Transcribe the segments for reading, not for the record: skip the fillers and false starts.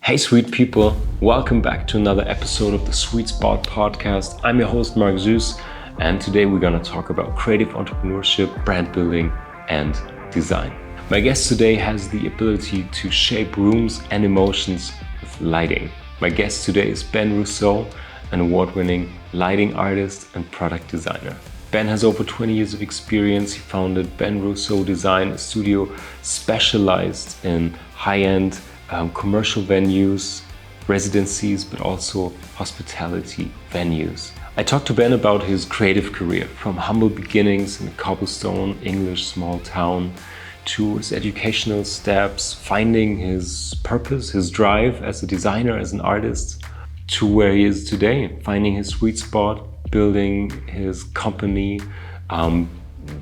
Hey, sweet people, welcome back to another episode of the Sweetspot Podcast. I'm your host, Marc Suess, and today we're going to talk about creative entrepreneurship, brand building, and design. My guest today has the ability to shape rooms and emotions with lighting. My guest today is Ben Rousseau, an award-winning lighting artist and product designer. Ben has over 20 years of experience. He founded Ben Rousseau Design, a studio specialized in high-end commercial venues, residencies, but also hospitality venues. I talked to Ben about his creative career, from humble beginnings in a cobblestone English small town to his educational steps, finding his purpose, his drive as a designer, as an artist, to where he is today, finding his sweet spot, building his company,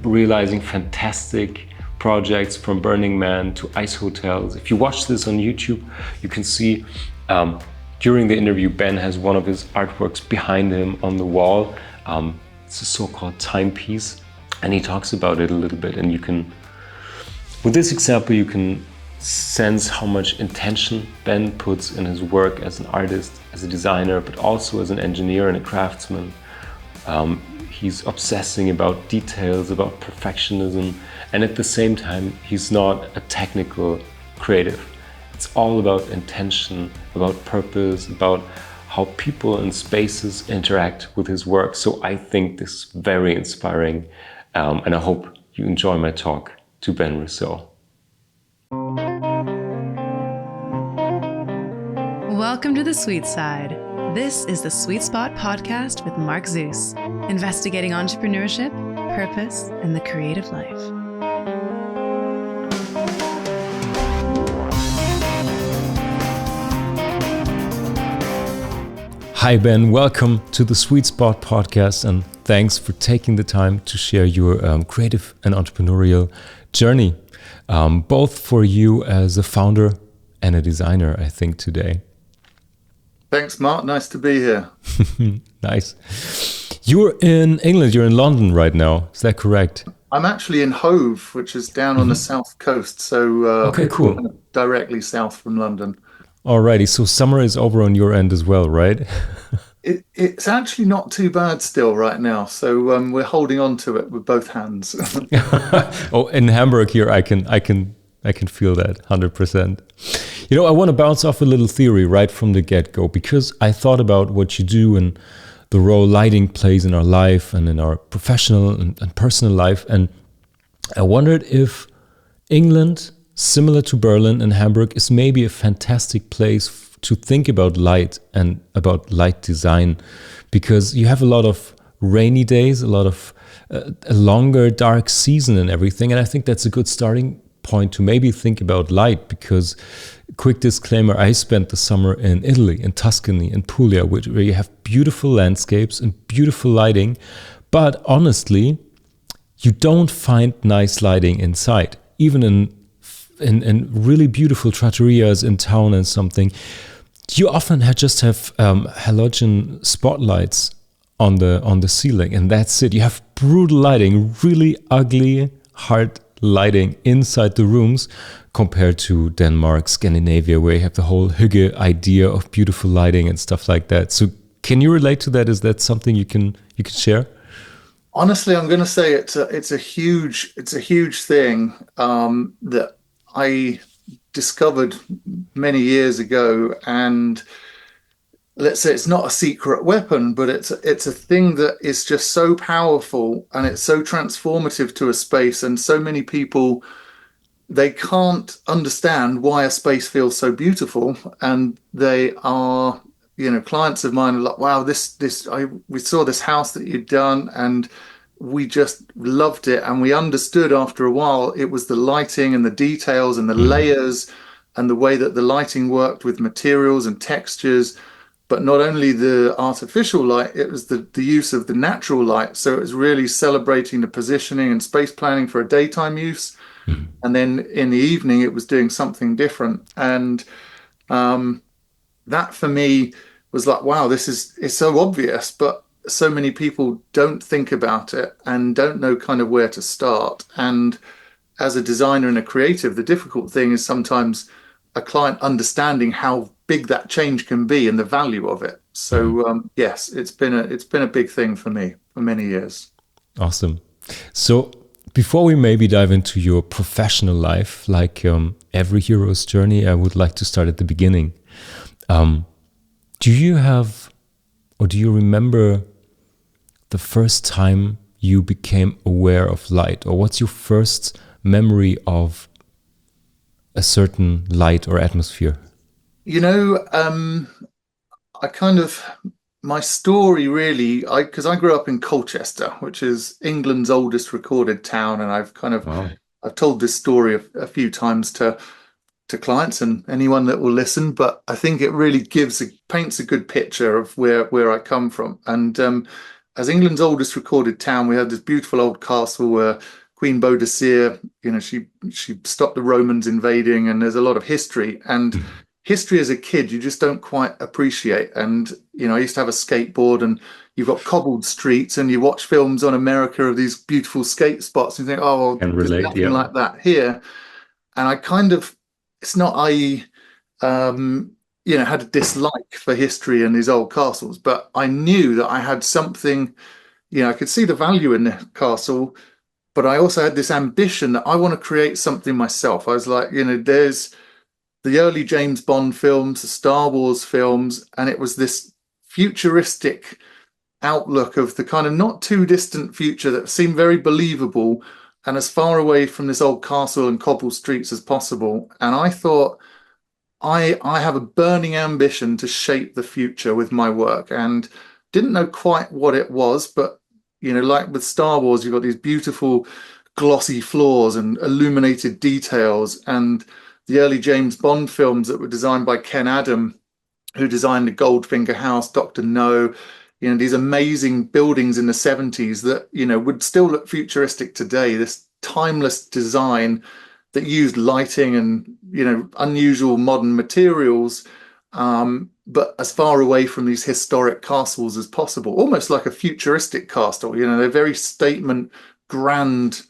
realizing fantastic projects from Burning Man to ice hotels. If you watch this on YouTube, you can see during the interview, Ben has one of his artworks behind him on the wall. It's a so-called timepiece, and he talks about it a little bit. And you can, with this example, you can sense how much intention Ben puts in his work as an artist, as a designer, but also as an engineer and a craftsman. He's obsessing about details, about perfectionism, and at the same time, he's not a technical creative. It's all about intention, about purpose, about how people and spaces interact with his work. So I think this is very inspiring, and I hope you enjoy my talk to Ben Rousseau. Welcome to the Sweet Side. This is the Sweetspot Podcast with Marc Suess, investigating entrepreneurship, purpose, and the creative life. Hi Ben, welcome to the Sweetspot Podcast, and thanks for taking the time to share your creative and entrepreneurial journey, both for you as a founder and a designer, I think, today. Thanks, Mark. Nice to be here. Nice. You're in England. You're in London right now. Is that correct? I'm actually in Hove, which is down on the south coast. So okay, cool. Directly south from London. Alrighty. So summer is over on your end as well, right? It's actually not too bad still right now. So we're holding on to it with both hands. Oh, in Hamburg here, I can feel that 100%. You know, I want to bounce off a little theory right from the get-go, because I thought about what you do and the role lighting plays in our life and in our professional and personal life. And I wondered if England, similar to Berlin and Hamburg, is maybe a fantastic place to think about light and about light design, because you have a lot of rainy days, a lot of a longer dark season and everything. And I think that's a good starting point to maybe think about light, because quick disclaimer, I spent the summer in Italy, in Tuscany, in Puglia, where you have beautiful landscapes and beautiful lighting, but honestly, you don't find nice lighting inside. Even in really beautiful trattorias in town and something, you often just have halogen spotlights on the ceiling, and that's it. You have brutal lighting, really ugly, hard lighting inside the rooms, compared to Denmark, Scandinavia, where you have the whole hygge idea of beautiful lighting and stuff like that. So can you relate to that? Is that something you can share? Honestly, I'm going to say it's a huge thing that I discovered many years ago, and let's say it's not a secret weapon, but it's a thing that is just so powerful, and it's so transformative to a space. And so many people, they can't understand why a space feels so beautiful, and they are, clients of mine are like, wow, we saw this house that you'd done, and we just loved it, and we understood after a while it was the lighting and the details and the layers and the way that the lighting worked with materials and textures. But not only the artificial light, it was the use of the natural light. So it was really celebrating the positioning and space planning for a daytime use. Mm-hmm. And then in the evening, it was doing something different. And that for me was like, wow, it's so obvious, but so many people don't think about it and don't know kind of where to start. And as a designer and a creative, the difficult thing is sometimes a client understanding how big that change can be and the value of it. So yes, it's been a big thing for me for many years. Awesome. So before we maybe dive into your professional life, like every hero's journey, I would like to start at the beginning. Do you have, or do you remember the first time you became aware of light, or what's your first memory of a certain light or atmosphere? You know, I kind of, my story really, because I grew up in Colchester, which is England's oldest recorded town, and I've told this story a few times to clients and anyone that will listen, but I think it really paints a good picture of where I come from. And as England's oldest recorded town, we had this beautiful old castle where Queen Boadicea, she stopped the Romans invading, and there's a lot of history. And history as a kid, you just don't quite appreciate. And, I used to have a skateboard, and you've got cobbled streets, and you watch films on America of these beautiful skate spots, and you think, oh, there's nothing like that here. And I kind of, it's not I had a dislike for history and these old castles, but I knew that I had something, I could see the value in the castle, but I also had this ambition that I want to create something myself. I was like, there's the early James Bond films, the Star Wars films, and it was this futuristic outlook of the kind of not too distant future that seemed very believable and as far away from this old castle and cobbled streets as possible. And I thought, I have a burning ambition to shape the future with my work, and didn't know quite what it was, but like with Star Wars, you've got these beautiful glossy floors and illuminated details, and the early James Bond films that were designed by Ken Adam, who designed the Goldfinger House, Dr. No, these amazing buildings in the 70s that, would still look futuristic today, this timeless design that used lighting and, unusual modern materials, but as far away from these historic castles as possible, almost like a futuristic castle. They're very statement, grand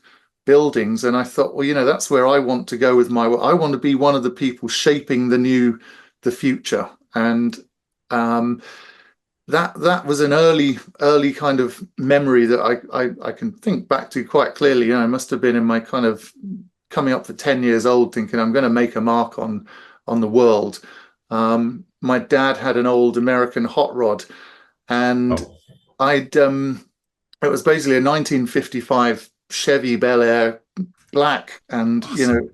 buildings. And I thought, well, that's where I want to go with my work. I want to be one of the people shaping the future. And that was an early kind of memory that I can think back to quite clearly. I must have been in my kind of coming up for 10 years old, thinking I'm going to make a mark on the world. My dad had an old American hot rod, and it was basically a 1955 Chevy Bel Air black, and awesome.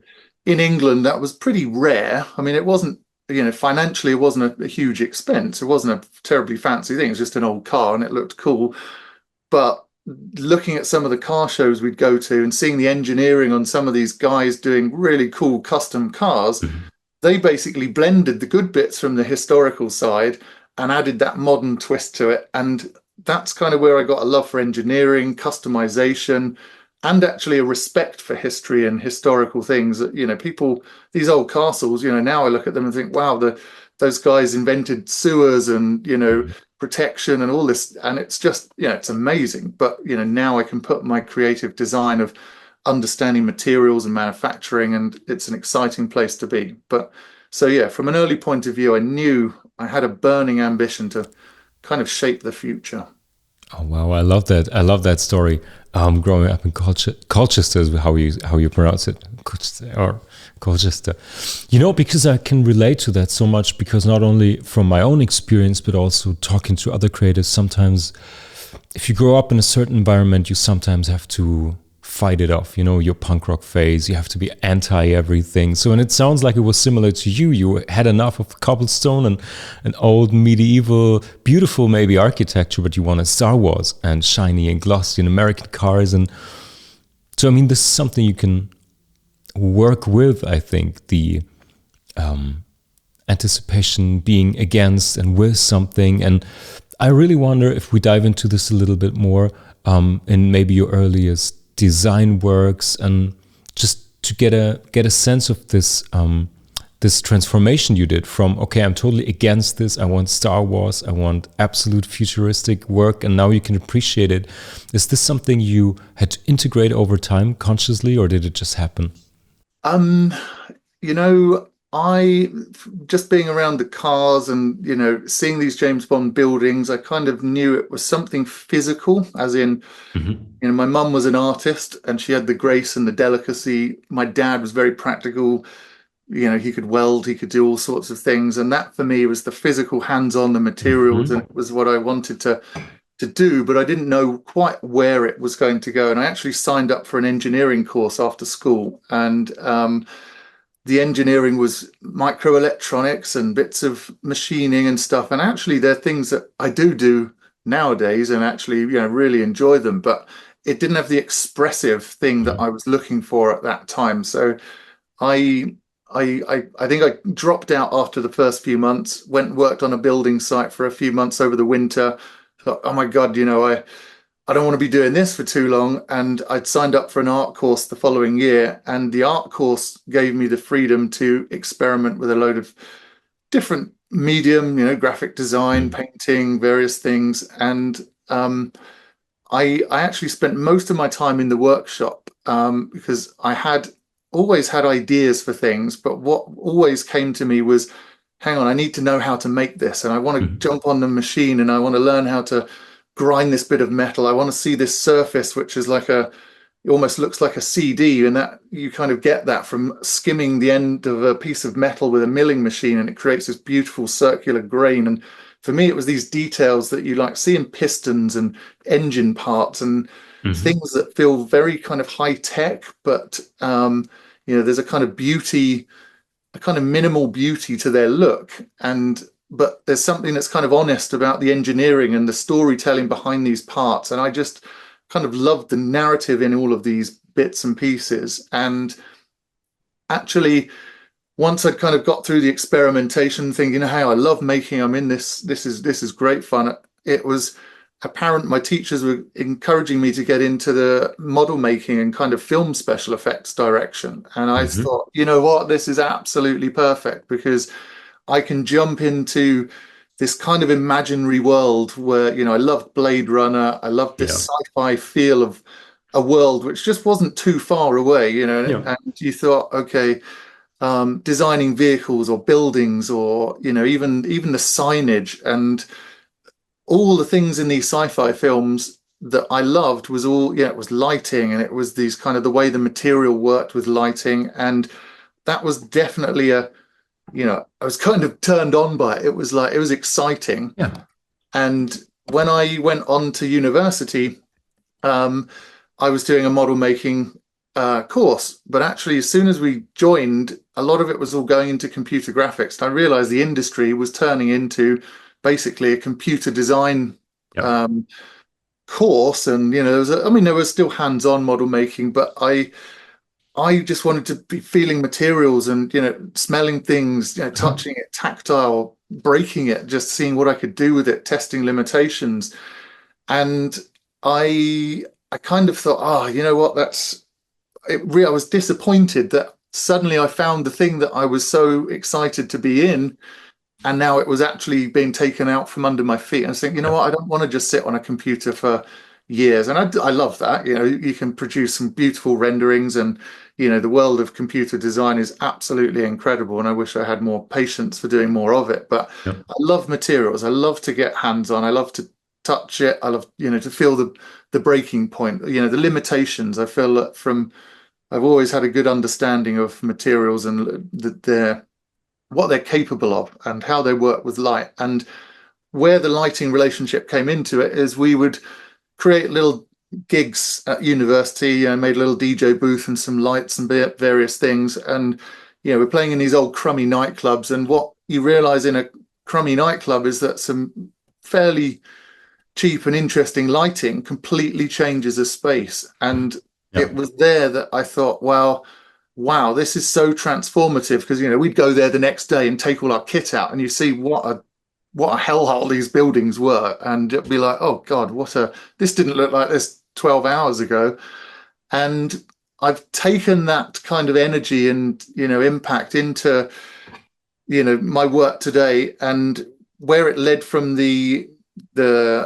In England that was pretty rare. I mean, it wasn't, financially it wasn't a huge expense. It wasn't a terribly fancy thing. It was just an old car, and it looked cool. But looking at some of the car shows we'd go to and seeing the engineering on some of these guys doing really cool custom cars, they basically blended the good bits from the historical side and added that modern twist to it. And that's kind of where I got a love for engineering, customization, and actually a respect for history and historical things. People, these old castles, now I look at them and think, wow, those guys invented sewers and, protection and all this. And it's just, it's amazing. But, now I can put my creative design of understanding materials and manufacturing, and it's an exciting place to be. But so, yeah, from an early point of view, I knew I had a burning ambition to kind of shape the future. Oh wow, I love that. I love that story. Growing up in Colchester is how you pronounce it, Colchester. Because I can relate to that so much, because not only from my own experience, but also talking to other creatives. Sometimes, if you grow up in a certain environment, you sometimes have to fight it off. Your punk rock phase, you have to be anti everything. So, and it sounds like it was similar to you. You had enough of cobblestone and an old medieval, beautiful maybe architecture, but you wanted Star Wars and shiny and glossy and American cars. And so, I mean, this is something you can work with, I think, the anticipation, being against and with something. And I really wonder if we dive into this a little bit more in maybe your earliest design works, and just to get a sense of this this transformation you did from, okay, I'm totally against this, I want Star Wars, I want absolute futuristic work, and now you can appreciate it. Is this something you had to integrate over time consciously, or did it just happen? I just being around the cars and seeing these James Bond buildings, I kind of knew it was something physical, as in, Hmm. my mum was an artist and she had the grace and the delicacy. My dad was very practical. He could weld, he could do all sorts of things, and that for me was the physical, hands-on, the materials, and Hmm. it was what I wanted to do, but I didn't know quite where it was going to go. And I actually signed up for an engineering course after school, and the engineering was microelectronics and bits of machining and stuff. And actually, they're things that I do nowadays, and actually, really enjoy them. But it didn't have the expressive thing that I was looking for at that time. So I. I think I dropped out after the first few months, went and worked on a building site for a few months over the winter. Thought, oh my God, I don't want to be doing this for too long. And I'd signed up for an art course the following year, and the art course gave me the freedom to experiment with a load of different medium, graphic design, Hmm. painting, various things. And I actually spent most of my time in the workshop because I had always had ideas for things, but what always came to me was, hang on, I need to know how to make this, and I want to Hmm. jump on the machine and I want to learn how to grind this bit of metal. I want to see this surface, which is like it almost looks like a CD, and that you kind of get that from skimming the end of a piece of metal with a milling machine, and it creates this beautiful circular grain. And for me, it was these details that you like see in pistons and engine parts and Hmm. things that feel very kind of high tech, but there's a kind of beauty, a kind of minimal beauty to their look. And but there's something that's kind of honest about the engineering and the storytelling behind these parts. And I just kind of loved the narrative in all of these bits and pieces. And actually, once I'd kind of got through the experimentation, thinking, hey, I love making, I'm in this, this is great fun. It was apparent my teachers were encouraging me to get into the model making and kind of film special effects direction. And I Hmm. thought, you know what, this is absolutely perfect because I can jump into this kind of imaginary world where, I loved Blade Runner. I loved Yeah. this sci-fi feel of a world which just wasn't too far away, Yeah. and you thought, okay, designing vehicles or buildings or even the signage and all the things in these sci-fi films that I loved was all, it was lighting, and it was these kind of the way the material worked with lighting. And that was definitely I was kind of turned on by it. It was like, it was exciting. Yeah. And when I went on to university, um, I was doing a model making course, but actually, as soon as we joined, a lot of it was all going into computer graphics. And I realized the industry was turning into basically a computer design Yeah. um, course. And there was still hands-on model making, but I just wanted to be feeling materials and smelling things, Uh-huh. touching it, tactile, breaking it, just seeing what I could do with it, testing limitations. And I kind of thought, you know what, that's it. I was disappointed that suddenly I found the thing that I was so excited to be in, and now it was actually being taken out from under my feet. And I think, you know Yeah. what, I don't want to just sit on a computer for years. And I love that. You can produce some beautiful renderings, and the world of computer design is absolutely incredible. And I wish I had more patience for doing more of it. But Yeah. I love materials. I love to get hands on. I love to touch it. I love, to feel the breaking point, the limitations. I feel that from I've always had a good understanding of materials and their what they're capable of and how they work with light. And where the lighting relationship came into it is we would create little gigs at university and made a little DJ booth and some lights and various things. And, we're playing in these old crummy nightclubs. And what you realize in a crummy nightclub is that some fairly cheap and interesting lighting completely changes a space. And Yeah. it was there that I thought, well, wow, this is so transformative because we'd go there the next day and take all our kit out, and you see what a hellhole these buildings were, and it'd be like, oh God, this didn't look like this 12 hours ago. And I've taken that kind of energy and impact into my work today, and where it led from the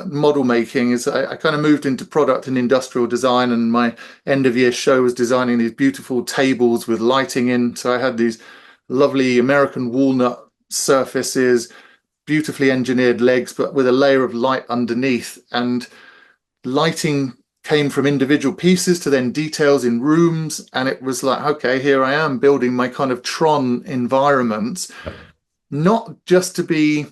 model making is I kind of moved into product and industrial design, and my end of year show was designing these beautiful tables with lighting in. So I had these lovely American walnut surfaces, beautifully engineered legs, but with a layer of light underneath. And lighting came from individual pieces to then details in rooms. And it was like, okay, here I am building my kind of Tron environments, not just to be,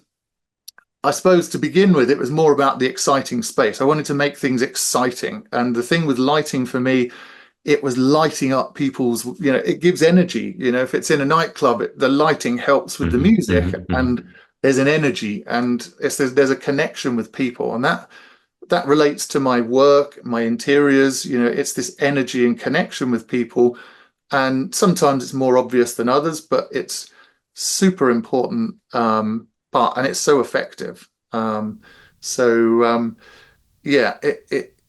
I suppose to begin with, it was more about the exciting space. I wanted to make things exciting. And the thing with lighting for me, it was lighting up people's, it gives energy. If it's in a nightclub, the lighting helps with the music, and there's an energy, and there's a connection with people. And that relates to my work, my interiors. It's this energy and connection with people. And sometimes it's more obvious than others, but it's super important part, and it's so effective. Yeah,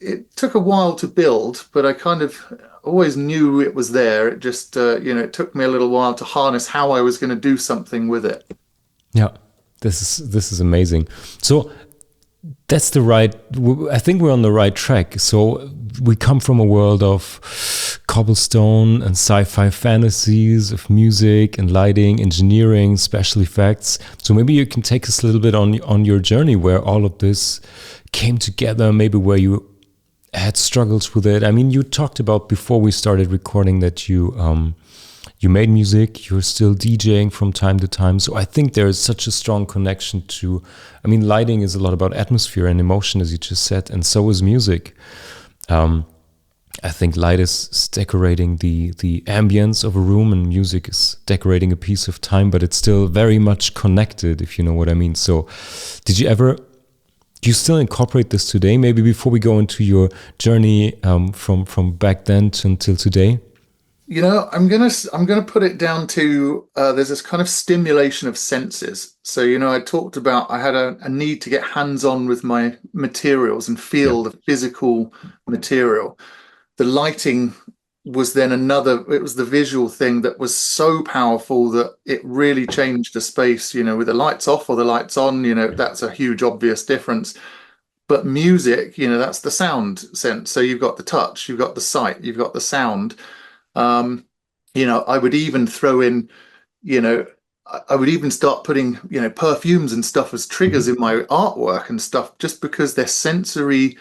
it took a while to build, but I kind of always knew it was there. It just, it took me a little while to harness how I was going to do something with it. Yeah, this is amazing. So that's I think we're on the right track. So we come from a world of cobblestone and sci-fi fantasies of music and lighting, engineering, special effects. So maybe you can take us a little bit on your journey where all of this came together, maybe where you had struggles with it. I mean, you talked about before we started recording that you made music, you're still DJing from time to time. So I think there is such a strong connection to, lighting is a lot about atmosphere and emotion, as you just said, and so is music. I think light is decorating the ambience of a room, and music is decorating a piece of time, but it's still very much connected, if you know what I mean. So do you still incorporate this today? Maybe before we go into your journey from back then until today? I'm gonna put it down to there's this kind of stimulation of senses. So I talked about I had a need to get hands-on with my materials and feel the physical material. The lighting was then it was the visual thing that was so powerful that it really changed the space. With the lights off or the lights on, that's a huge obvious difference. But music, that's the sound sense. So you've got the touch, you've got the sight, you've got the sound. I would even throw in, I would even start putting, perfumes and stuff as triggers in my artwork and stuff, just because they're sensory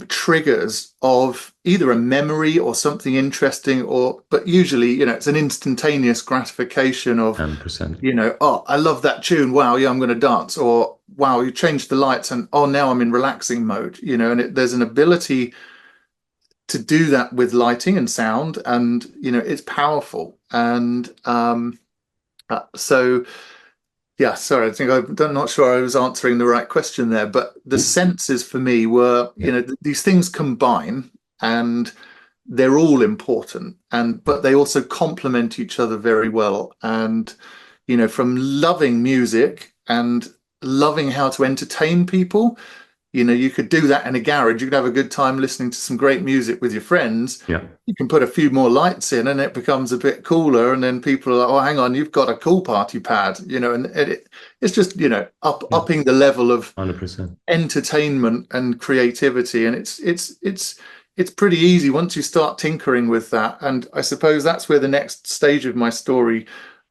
triggers of either a memory or something interesting, but usually, it's an instantaneous gratification of 100%. Oh, I love that tune. Wow, yeah, I'm going to dance. Or wow, you changed the lights, and oh, now I'm in relaxing mode. And there's an ability to do that with lighting and sound, and it's powerful. And yeah, sorry, I'm not sure I was answering the right question there, but the senses for me were, these things combine, and they're all important, but they also complement each other very well. And from loving music and loving how to entertain people, you could do that in a garage. You could have a good time listening to some great music with your friends. Yeah. You can put a few more lights in and it becomes a bit cooler. And then people are like, oh, hang on, you've got a cool party pad, and it's just, upping the level of 100% entertainment and creativity. And it's pretty easy once you start tinkering with that. And I suppose that's where the next stage of my story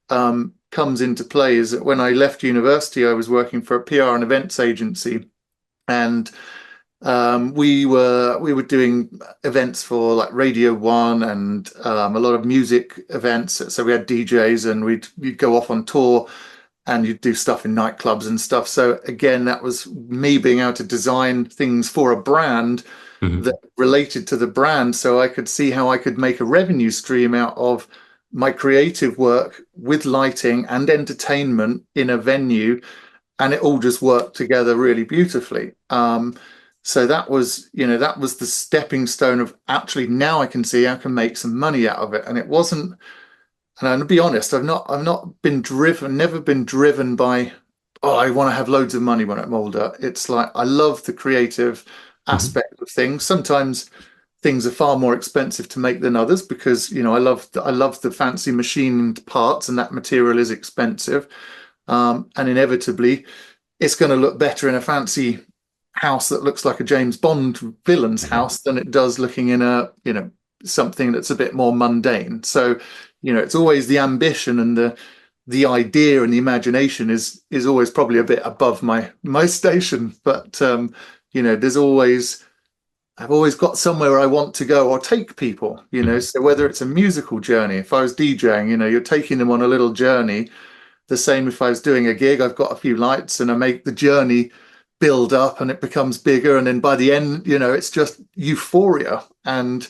comes into play, is that when I left university, I was working for a PR and events agency. And we were doing events for like Radio 1 and a lot of music events. So we had DJs, and we'd go off on tour, and you'd do stuff in nightclubs and stuff. So again, that was me being able to design things for a brand that related to the brand, so I could see how I could make a revenue stream out of my creative work with lighting and entertainment in a venue. And it all just worked together really beautifully. So that was the stepping stone of actually now I can see I can make some money out of it. And it wasn't, and I'll be honest, I've never been driven by, oh, I want to have loads of money when I'm older. It's like, I love the creative aspect of things. Sometimes things are far more expensive to make than others because, I love the fancy machined parts, and that material is expensive. And inevitably, it's going to look better in a fancy house that looks like a James Bond villain's house than it does looking in a, something that's a bit more mundane. So, it's always the ambition and the idea and the imagination is always probably a bit above my station. But I've always got somewhere I want to go or take people, so whether it's a musical journey, if I was DJing, you're taking them on a little journey. The same if I was doing a gig, I've got a few lights and I make the journey build up and it becomes bigger. And then by the end, it's just euphoria. And,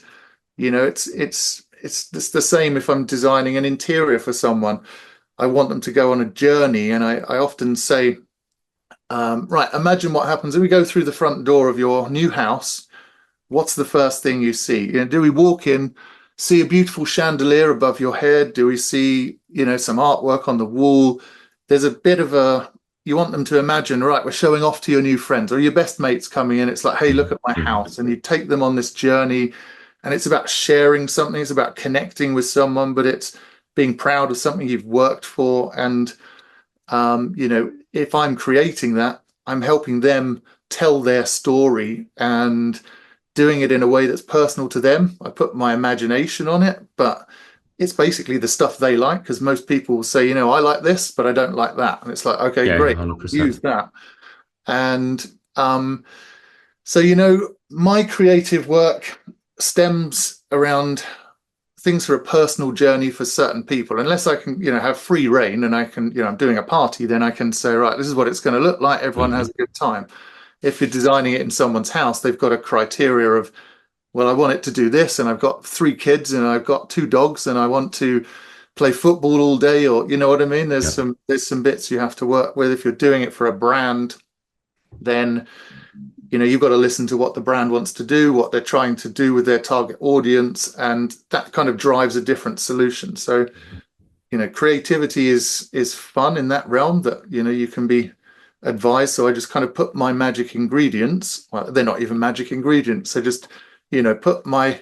it's the same if I'm designing an interior for someone. I want them to go on a journey. And I often say, right, imagine what happens if we go through the front door of your new house. What's the first thing you see? Do we walk in, see a beautiful chandelier above your head? Do we see, some artwork on the wall? There's a bit of you want them to imagine, right, we're showing off to your new friends or your best mates coming in. It's like, hey, look at my house. And you take them on this journey and it's about sharing something. It's about connecting with someone, but it's being proud of something you've worked for. And, if I'm creating that, I'm helping them tell their story and doing it in a way that's personal to them. I put my imagination on it, but it's basically the stuff they like, because most people will say, I like this, but I don't like that. And it's like, okay, Yeah, great, 100%. use that. And so, my creative work stems around things for a personal journey for certain people. Unless I can, have free reign and I can, I'm doing a party, then I can say, right, this is what it's going to look like. Everyone has a good time. If you're designing it in someone's house, they've got a criteria of, well, I want it to do this, and I've got 3 kids, and I've got 2 dogs, and I want to play football all day, or you know what I mean? There's some bits you have to work with. If you're doing it for a brand, then you've got to listen to what the brand wants to do, what they're trying to do with their target audience, and that kind of drives a different solution. So, creativity is fun in that realm, that you can be advised. So I just kind of put my magic ingredients. Well, they're not even magic ingredients. I just, put my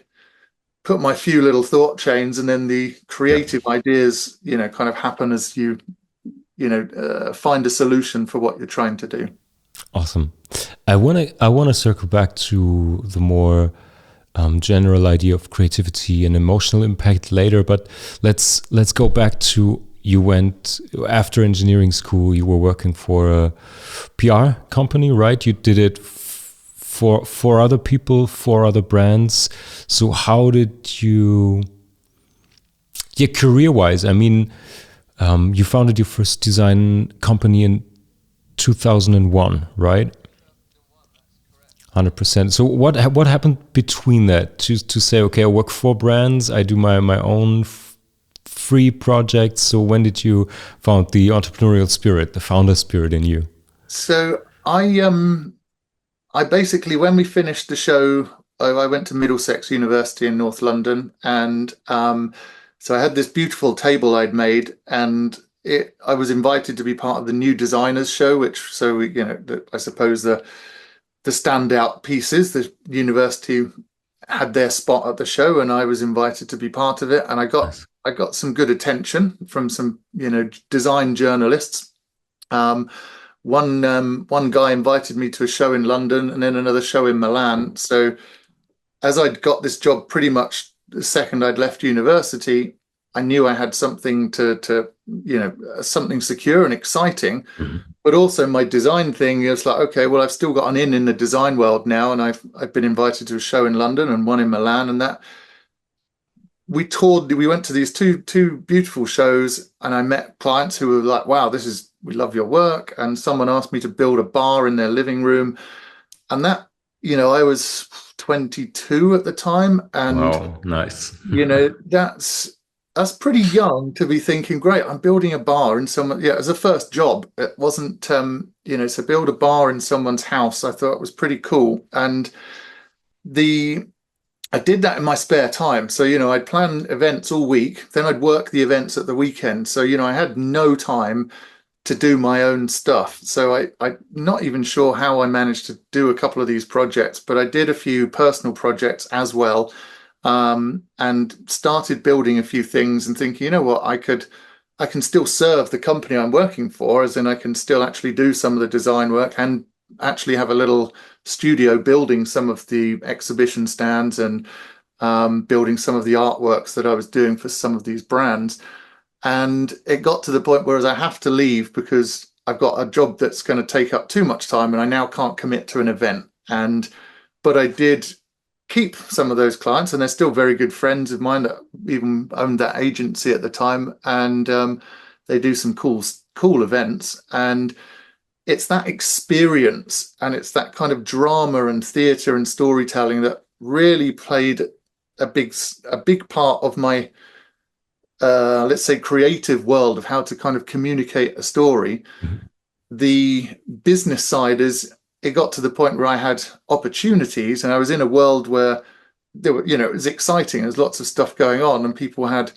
few little thought chains, and then the creative ideas, kind of happen as you find a solution for what you're trying to do. Awesome. I want to circle back to the more general idea of creativity and emotional impact later, but let's go back to, you went after engineering school, you were working for a PR company, right? You did it for other people, for other brands. So how did you, career-wise, I mean, you founded your first design company in 2001, right? 100%. So what happened between that to say, okay, I work for brands, I do my own free projects. So when did you found the entrepreneurial spirit, the founder spirit in you? So I basically, when we finished the show, I went to Middlesex University in North London, and so I had this beautiful table I'd made, and I was invited to be part of the New Designers show, I suppose the standout pieces. The university had their spot at the show, and I was invited to be part of it, and I got some good attention from some design journalists. One guy invited me to a show in London and then another show in Milan. So as I'd got this job pretty much the second I'd left university, I knew I had something to something secure and exciting. Mm-hmm. But also my design thing is like, okay, well, I've still got an in the design world now, and I've been invited to a show in London and one in Milan, and that we went to these two beautiful shows, and I met clients who were like, wow, we love your work. And someone asked me to build a bar in their living room. And that, I was 22 at the time. And, wow, nice. That's pretty young to be thinking, great, I'm building a bar in someone. Yeah, as a first job, it wasn't, so build a bar in someone's house. I thought it was pretty cool. And I did that in my spare time. So, I'd plan events all week, then I'd work the events at the weekend. So, I had no time to do my own stuff. So I'm not even sure how I managed to do a couple of these projects, but I did a few personal projects as well. And started building a few things and thinking, what, I can still serve the company I'm working for, as in I can still actually do some of the design work and actually have a little studio building some of the exhibition stands and building some of the artworks that I was doing for some of these brands. And it got to the point where I have to leave because I've got a job that's going to take up too much time and I now can't commit to an event. But I did keep some of those clients, and they're still very good friends of mine that even owned that agency at the time. And they do some cool events. And it's that experience and it's that kind of drama and theatre and storytelling that really played a big part of my let's say creative world of how to kind of communicate a story. The business side is, it got to the point where I had opportunities and I was in a world where there were, it was exciting. There's lots of stuff going on and people had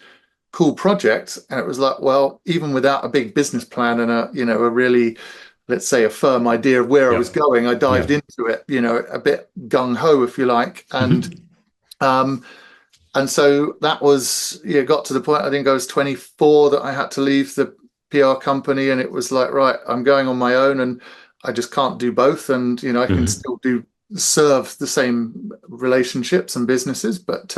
cool projects. And it was like, well, even without a big business plan and a really, let's say, a firm idea of where I was going, I dived into it, a bit gung ho, if you like. And so that was, got to the point, I think I was 24, that I had to leave the PR company, and it was like, right, I'm going on my own and I just can't do both. And, I can still serve the same relationships and businesses. But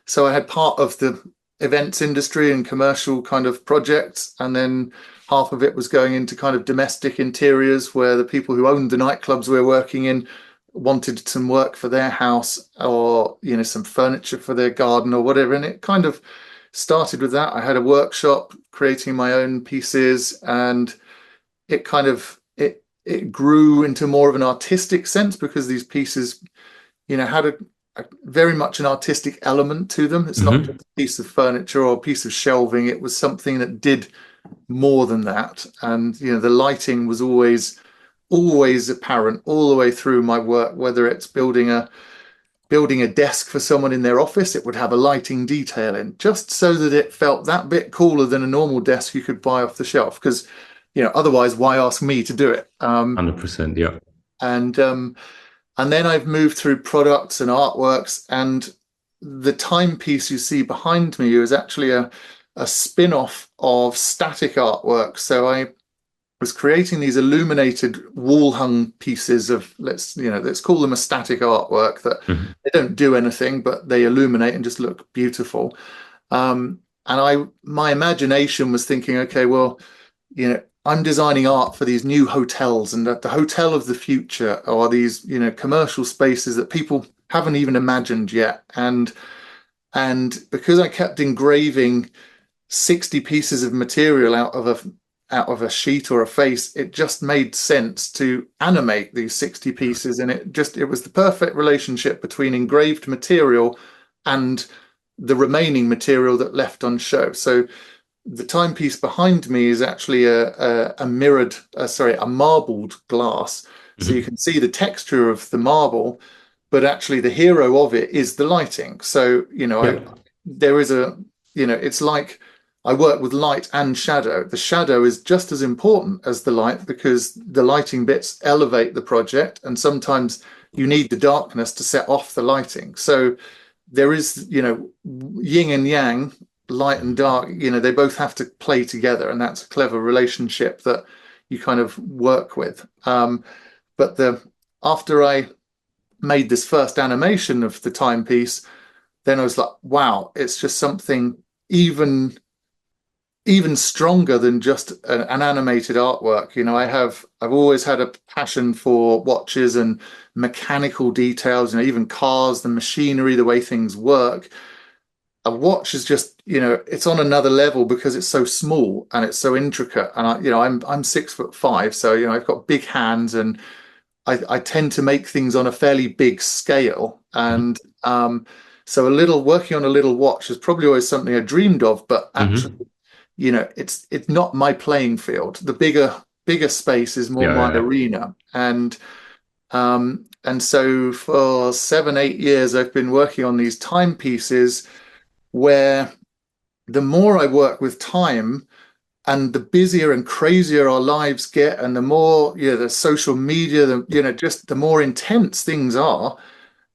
so I had part of the events industry and commercial kind of projects. And then half of it was going into kind of domestic interiors, where the people who owned the nightclubs we were working in wanted some work for their house, or some furniture for their garden or whatever. And it kind of started with that. I had a workshop creating my own pieces, and it kind of it grew into more of an artistic sense, because these pieces had a very much an artistic element to them. It's not just a piece of furniture or a piece of shelving. It was something that did more than that. And the lighting was always apparent all the way through my work. Whether it's building a desk for someone in their office, it would have a lighting detail in, just so that it felt that bit cooler than a normal desk you could buy off the shelf. Because otherwise, why ask me to do it? 100%, yeah. And then I've moved through products and artworks, and the timepiece you see behind me is actually a spin-off of static artwork. So I was creating these illuminated wall-hung pieces of, let's call them a static artwork, that they don't do anything, but they illuminate and just look beautiful. And my imagination was thinking, okay, well, I'm designing art for these new hotels, and the hotel of the future are these, commercial spaces that people haven't even imagined yet. And because I kept engraving 60 pieces of material out of a sheet or a face, it just made sense to animate these 60 pieces. And it was the perfect relationship between engraved material and the remaining material that left on show. So the timepiece behind me is actually a marbled glass. So you can see the texture of the marble, but actually the hero of it is the lighting. So, there is it's like I work with light and shadow. The shadow is just as important as the light, because the lighting bits elevate the project, and sometimes you need the darkness to set off the lighting. So there is, yin and yang, light and dark, they both have to play together, and that's a clever relationship that you kind of work with. But after I made this first animation of the timepiece, then I was like, wow, it's just something even stronger than just an animated artwork. I've always had a passion for watches and mechanical details, even cars, the machinery, the way things work. A watch is just, it's on another level because it's so small and it's so intricate. And I'm 6'5", so I've got big hands, and I tend to make things on a fairly big scale. And so working on a little watch is probably always something I dreamed of, but actually, it's not my playing field. The bigger space is more my arena. And so for 7-8 years, I've been working on these timepieces, where the more I work with time, and the busier and crazier our lives get, and the more the social media, just the more intense things are,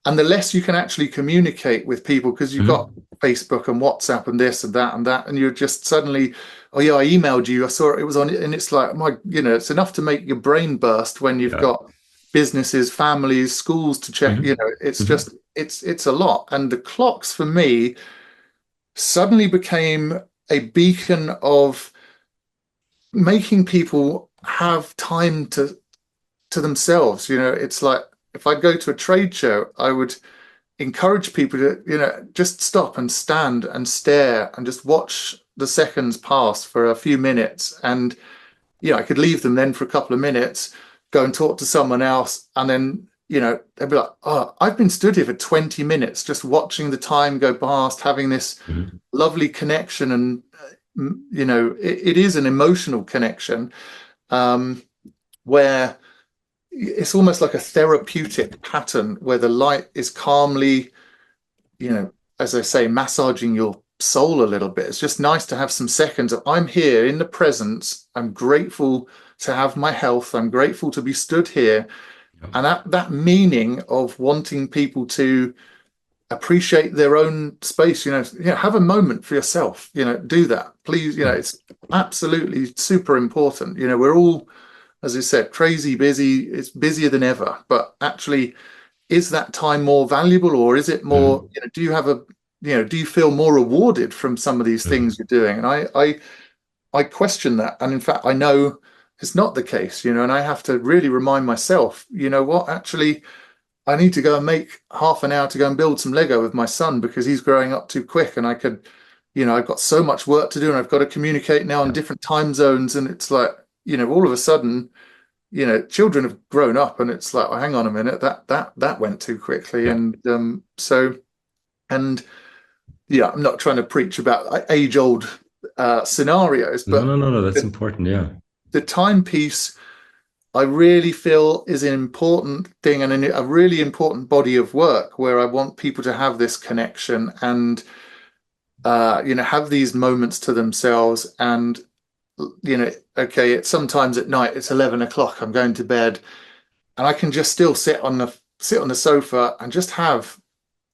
and the less you can actually communicate with people, because you've got Facebook and WhatsApp and this and that and that, and you're just suddenly, oh yeah, I emailed you, I saw it was on, and it's like, it's enough to make your brain burst when you've got businesses, families, schools to check. Mm-hmm. You know, it's Mm-hmm. just it's a lot. And the clocks for me suddenly became a beacon of making people have time to themselves. You know, it's like if I go to a trade show, I would encourage people to, you know, just stop and stand and stare and just watch the seconds pass for a few minutes. And, you know, I could leave them then for a couple of minutes, go and talk to someone else. And then, you know, they'd be like, oh, I've been stood here for 20 minutes, just watching the time go past, having this Mm-hmm. lovely connection. And, you know, it is an emotional connection, where it's almost like a therapeutic pattern where the light is calmly, you know, as I say, massaging your soul a little bit. It's just nice to have some seconds of I'm here in the presence. I'm grateful to have my health. I'm grateful to be stood here. Yeah. And that meaning of wanting people to appreciate their own space, you know, have a moment for yourself, you know, do that, please. You know, it's absolutely super important. You know, we're all, as I said, crazy busy. It's busier than ever, but actually, is that time more valuable, or is it more, Mm-hmm. you know, do you have a, you know, do you feel more rewarded from some of these Mm-hmm. things you're doing? And I question that. And in fact, I know it's not the case, you know, and I have to really remind myself, you know what, actually, I need to go and make half an hour to go and build some Lego with my son because he's growing up too quick. And I could, you know, I've got so much work to do and I've got to communicate now in Yeah. different time zones. And it's like, you know, all of a sudden, you know, children have grown up and it's like, oh, hang on a minute, that went too quickly. Yeah. And and yeah, I'm not trying to preach about age-old scenarios, No, but no, no, no. That's the, important. Yeah. the timepiece I really feel is an important thing and a really important body of work where I want people to have this connection and, you know, have these moments to themselves. And, you know, okay, it's sometimes at night, it's 11 o'clock, I'm going to bed, and I can just still sit on the sofa and just have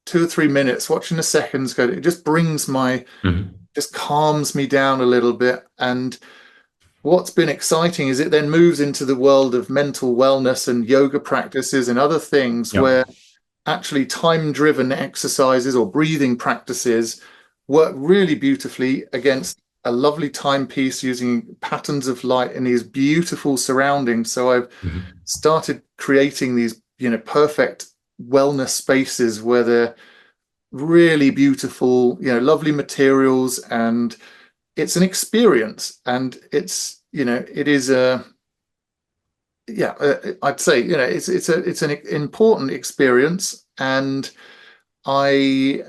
2 or 3 minutes watching the seconds go. It just brings Mm-hmm. just calms me down a little bit. And what's been exciting is it then moves into the world of mental wellness and yoga practices and other things Yeah. where actually time-driven exercises or breathing practices work really beautifully against a lovely timepiece using patterns of light in these beautiful surroundings. So I've Mm-hmm. started creating these, you know, perfect wellness spaces where they're really beautiful, you know, lovely materials, and it's an experience. And it's, you know, it is a, yeah, I'd say, you know, it's an important experience. And I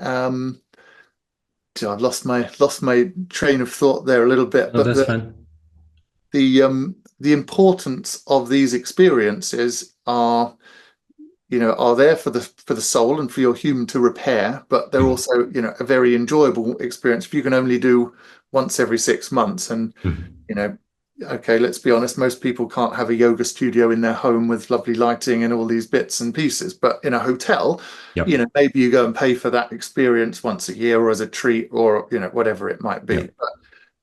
I've lost my train of thought there a little bit, No, but that's fine. the importance of these experiences are, you know, are there for the soul and for your human to repair, but they're Mm-hmm. also, you know, a very enjoyable experience if you can only do once every 6 months. And, Mm-hmm. you know, okay, let's be honest, most people can't have a yoga studio in their home with lovely lighting and all these bits and pieces. But in a hotel, Yep. you know, maybe you go and pay for that experience once a year or as a treat or, you know, whatever it might be. Yep.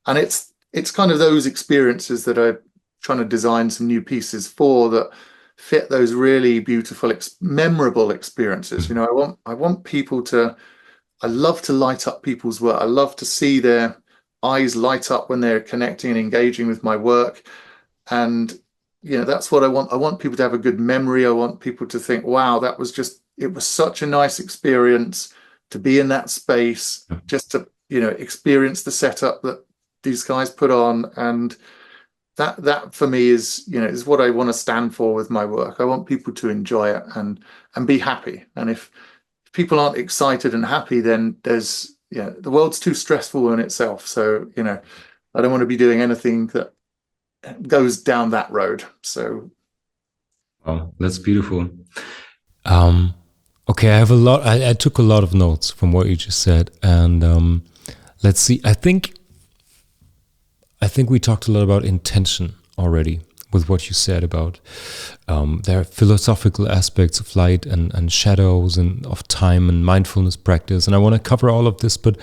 And it's kind of those experiences that I'm trying to design some new pieces for that fit those really beautiful, memorable experiences. You Mm-hmm. know, I want people to. I love to light up people's work. I love to see their eyes light up when they're connecting and engaging with my work. And you know, that's what I want. I want people to have a good memory. I want people to think, wow, it was such a nice experience to be in that space, Yeah. just to, you know, experience the setup that these guys put on. And that for me is, you know, is what I want to stand for with my work. I want people to enjoy it and be happy. And if people aren't excited and happy, then there's, yeah, the world's too stressful in itself. So, you know, I don't want to be doing anything that goes down that road. So Wow, that's beautiful. Um, okay, I have a lot. I took a lot of notes from what you just said, and let's see. I think we talked a lot about intention already with what you said about there are philosophical aspects of light and shadows and of time and mindfulness practice. And I want to cover all of this, but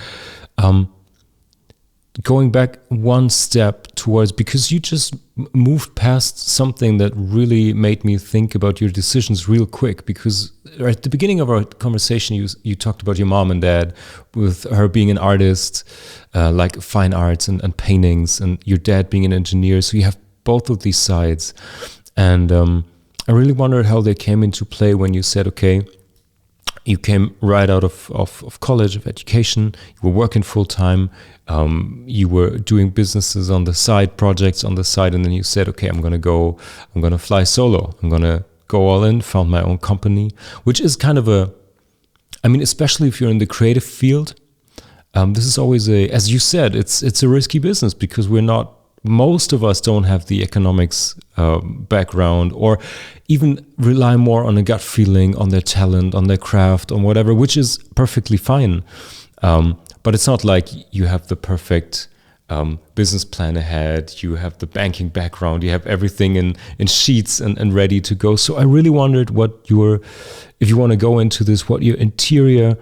going back one step towards, because you just moved past something that really made me think about your decisions real quick. Because at the beginning of our conversation, you talked about your mom and dad, with her being an artist, like fine arts and paintings, and your dad being an engineer. So you have both of these sides. And I really wondered how they came into play when you said, okay, you came right out of college, of education, you were working full time, you were doing businesses on the side, projects on the side, and then you said, okay, I'm going to fly solo. I'm going to go all in, found my own company, which is kind of especially if you're in the creative field, this is always as you said, it's a risky business, because most of us don't have the economics background, or even rely more on a gut feeling, on their talent, on their craft, on whatever, which is perfectly fine. But it's not like you have the perfect business plan ahead, you have the banking background, you have everything in sheets and ready to go. So I really wondered if you want to go into this, what your internal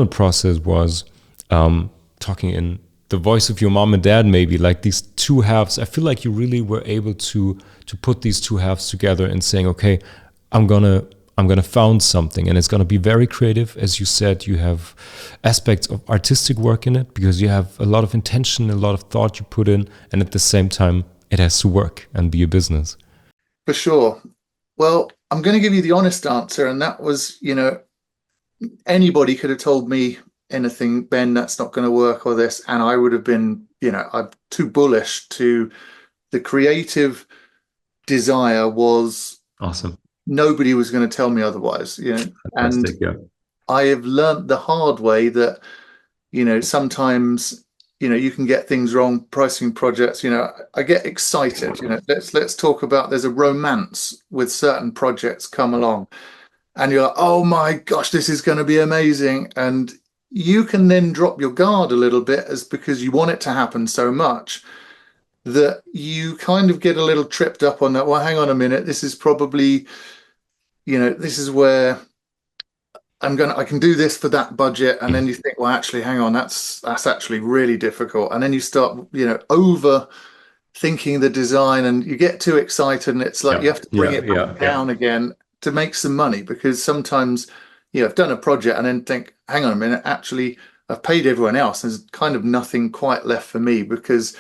process was, talking in the voice of your mom and dad, maybe, like these two halves. I feel like you really were able to put these two halves together and saying, okay, I'm gonna found something, and it's gonna be very creative. As you said, you have aspects of artistic work in it, because you have a lot of intention, a lot of thought you put in, and at the same time, it has to work and be a business. For sure. Well, I'm going to give you the honest answer, and that was, anybody could have told me anything, Ben, that's not going to work, or this, and I would have been, I'm too bullish. To the creative desire was Awesome. Nobody was going to tell me otherwise, and Yeah. I have learned the hard way that, sometimes, you can get things wrong pricing projects. I get excited, let's talk about, there's a romance with certain projects come along, and you're like, oh my gosh, this is going to be amazing. And you can then drop your guard a little bit, as because you want it to happen so much that you kind of get a little tripped up on that. Well, hang on a minute, this is probably, this is where I can do this for that budget. And then you think, well, actually, hang on, that's actually really difficult. And then you start, over thinking the design, and you get too excited, and it's like you have to bring it back down again to make some money. Because sometimes, I've done a project and then think, hang on a minute, actually, I've paid everyone else. There's kind of nothing quite left for me, because,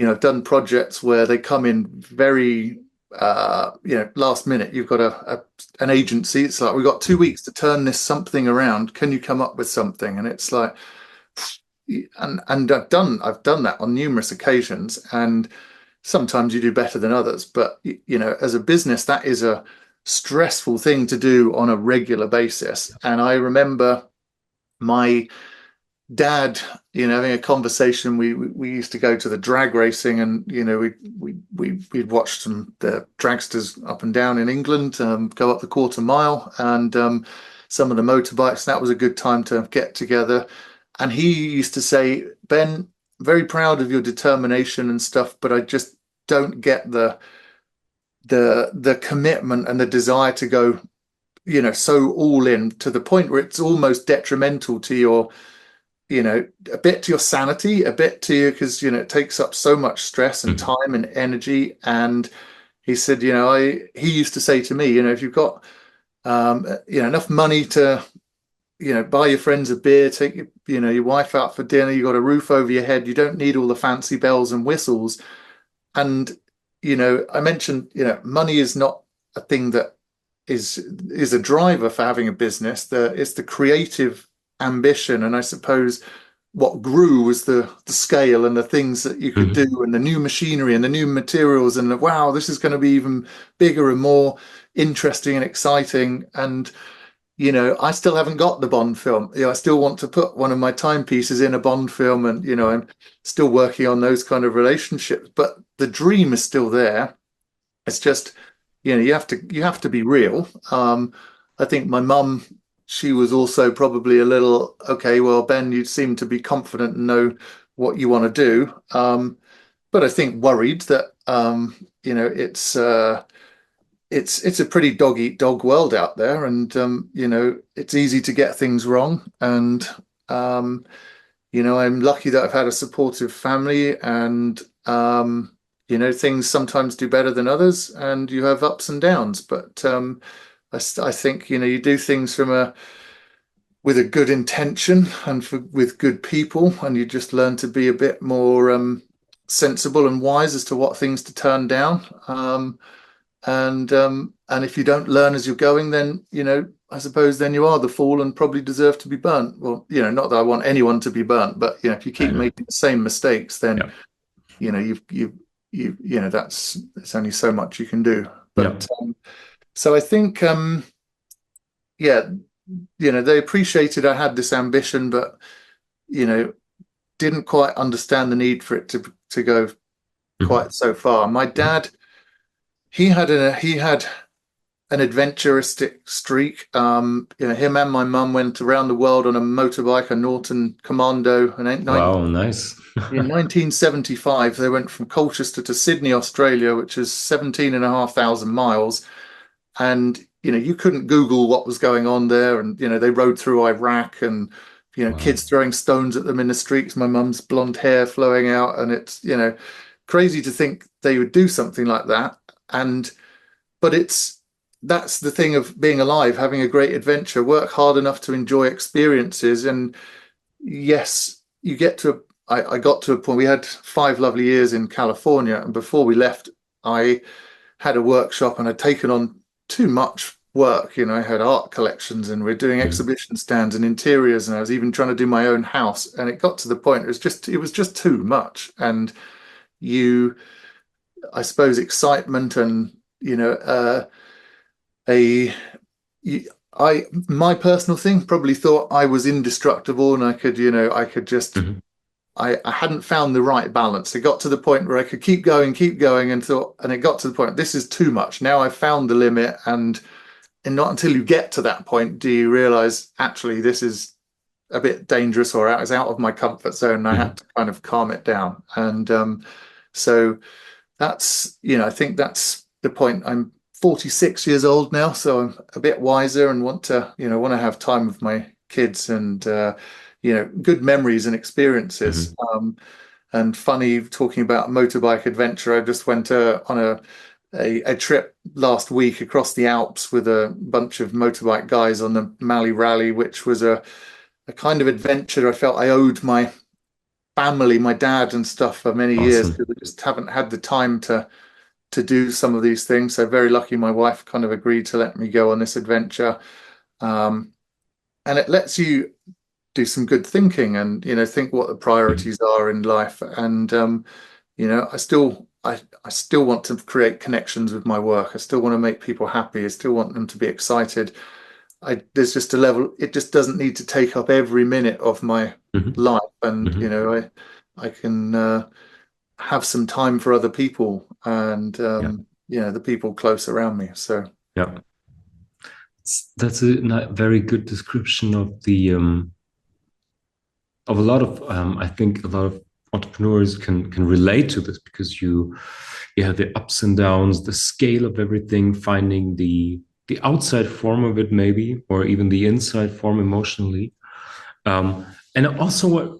I've done projects where they come in very, last minute. You've got an agency. It's like, we've got 2 weeks to turn this something around. Can you come up with something? And it's like, and I've done that on numerous occasions, and sometimes you do better than others. But, as a business, that is a stressful thing to do on a regular basis. And I remember my dad, having a conversation. We used to go to the drag racing, and we'd watched the dragsters up and down in England go up the quarter mile, and some of the motorbikes. That was a good time to get together. And he used to say, Ben, very proud of your determination and stuff, but I just don't get the commitment and the desire to go, so all in, to the point where it's almost detrimental to your, a bit to your sanity, a bit to you, because, it takes up so much stress and time and energy. And he said, he used to say to me, if you've got, enough money to, buy your friends a beer, take your wife out for dinner, you got a roof over your head, you don't need all the fancy bells and whistles. And, I mentioned, money is not a thing that is a driver for having a business. It's the creative ambition. And I suppose what grew was the scale and the things that you could do, and the new machinery and the new materials, and wow, this is going to be even bigger and more interesting and exciting. And I still haven't got the Bond film. I still want to put one of my timepieces in a Bond film, and I'm still working on those kind of relationships. But the dream is still there. It's just, you have to be real. I think my mum, she was also probably a little, okay, well, Ben, you seem to be confident and know what you want to do. But I think worried that it's a pretty dog eat dog world out there, and it's easy to get things wrong. And I'm lucky that I've had a supportive family, and things sometimes do better than others, and you have ups and downs. But I think you do things with a good intention and with good people, and you just learn to be a bit more sensible and wise as to what things to turn down. And if you don't learn as you're going, then I suppose then you are the fool and probably deserve to be burnt. Well, not that I want anyone to be burnt, but if you keep making the same mistakes, then Yeah. that's there's only so much you can do. Yeah. But so I think yeah, they appreciated I had this ambition, but didn't quite understand the need for it to go quite so far. My dad, he had an adventuristic streak. Him and my mum went around the world on a motorbike, a Norton Commando, Wow, nice. in 1975. They went from Colchester to Sydney, Australia, which is 17,500 miles. And you couldn't Google what was going on there. And they rode through Iraq, and Wow. kids throwing stones at them in the streets, my mum's blonde hair flowing out, and it's crazy to think they would do something like that. But that's the thing of being alive, having a great adventure, work hard enough to enjoy experiences. And yes, I got to a point. We had 5 lovely years in California, and before we left, I had a workshop, and I'd taken on too much work. I had art collections, and we're doing exhibition stands and interiors, and I was even trying to do my own house. And it got to the point it was just too much. And I suppose excitement and a my personal thing probably thought I was indestructible, and I could just I hadn't found the right balance. It got to the point where I could keep going, and it got to the point, this is too much. Now I've found the limit, and not until you get to that point do you realize actually this is a bit dangerous, or it's out of my comfort zone, and I had to kind of calm it down. And so that's, I think that's the point. I'm 46 years old now, so I'm a bit wiser and want to have time with my kids, and good memories and experiences. And funny, talking about motorbike adventure, I just went on a trip last week across the Alps with a bunch of motorbike guys on the Mali Rally, which was a kind of adventure I felt I owed my family, my dad and stuff, for many years, because I just haven't had the time to do some of these things. So very lucky my wife kind of agreed to let me go on this adventure. And it lets you do some good thinking, and think what the priorities are in life. And I still want to create connections with my work. I still want to make people happy. I still want them to be excited. There's just a level, it just doesn't need to take up every minute of my life. And I can have some time for other people, and the people close around me. So yeah, that's a very good description of the of a lot of I think a lot of entrepreneurs can relate to this, because you have the ups and downs, the scale of everything, finding the outside form of it, maybe, or even the inside form emotionally. And also what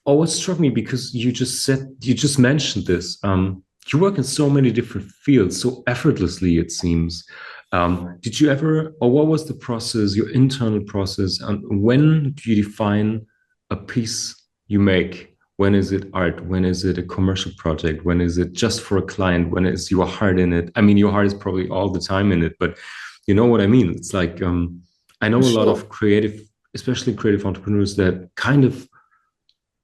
always struck me, because you just mentioned this, you work in so many different fields so effortlessly, it seems. Did you ever, or what was the process, your internal process, and when do you define a piece you make? When is it art? When is it a commercial project? When is it just for a client? When is your heart in it? I mean, your heart is probably all the time in it, but you know what I mean? It's like, I know a lot of especially creative entrepreneurs, that kind of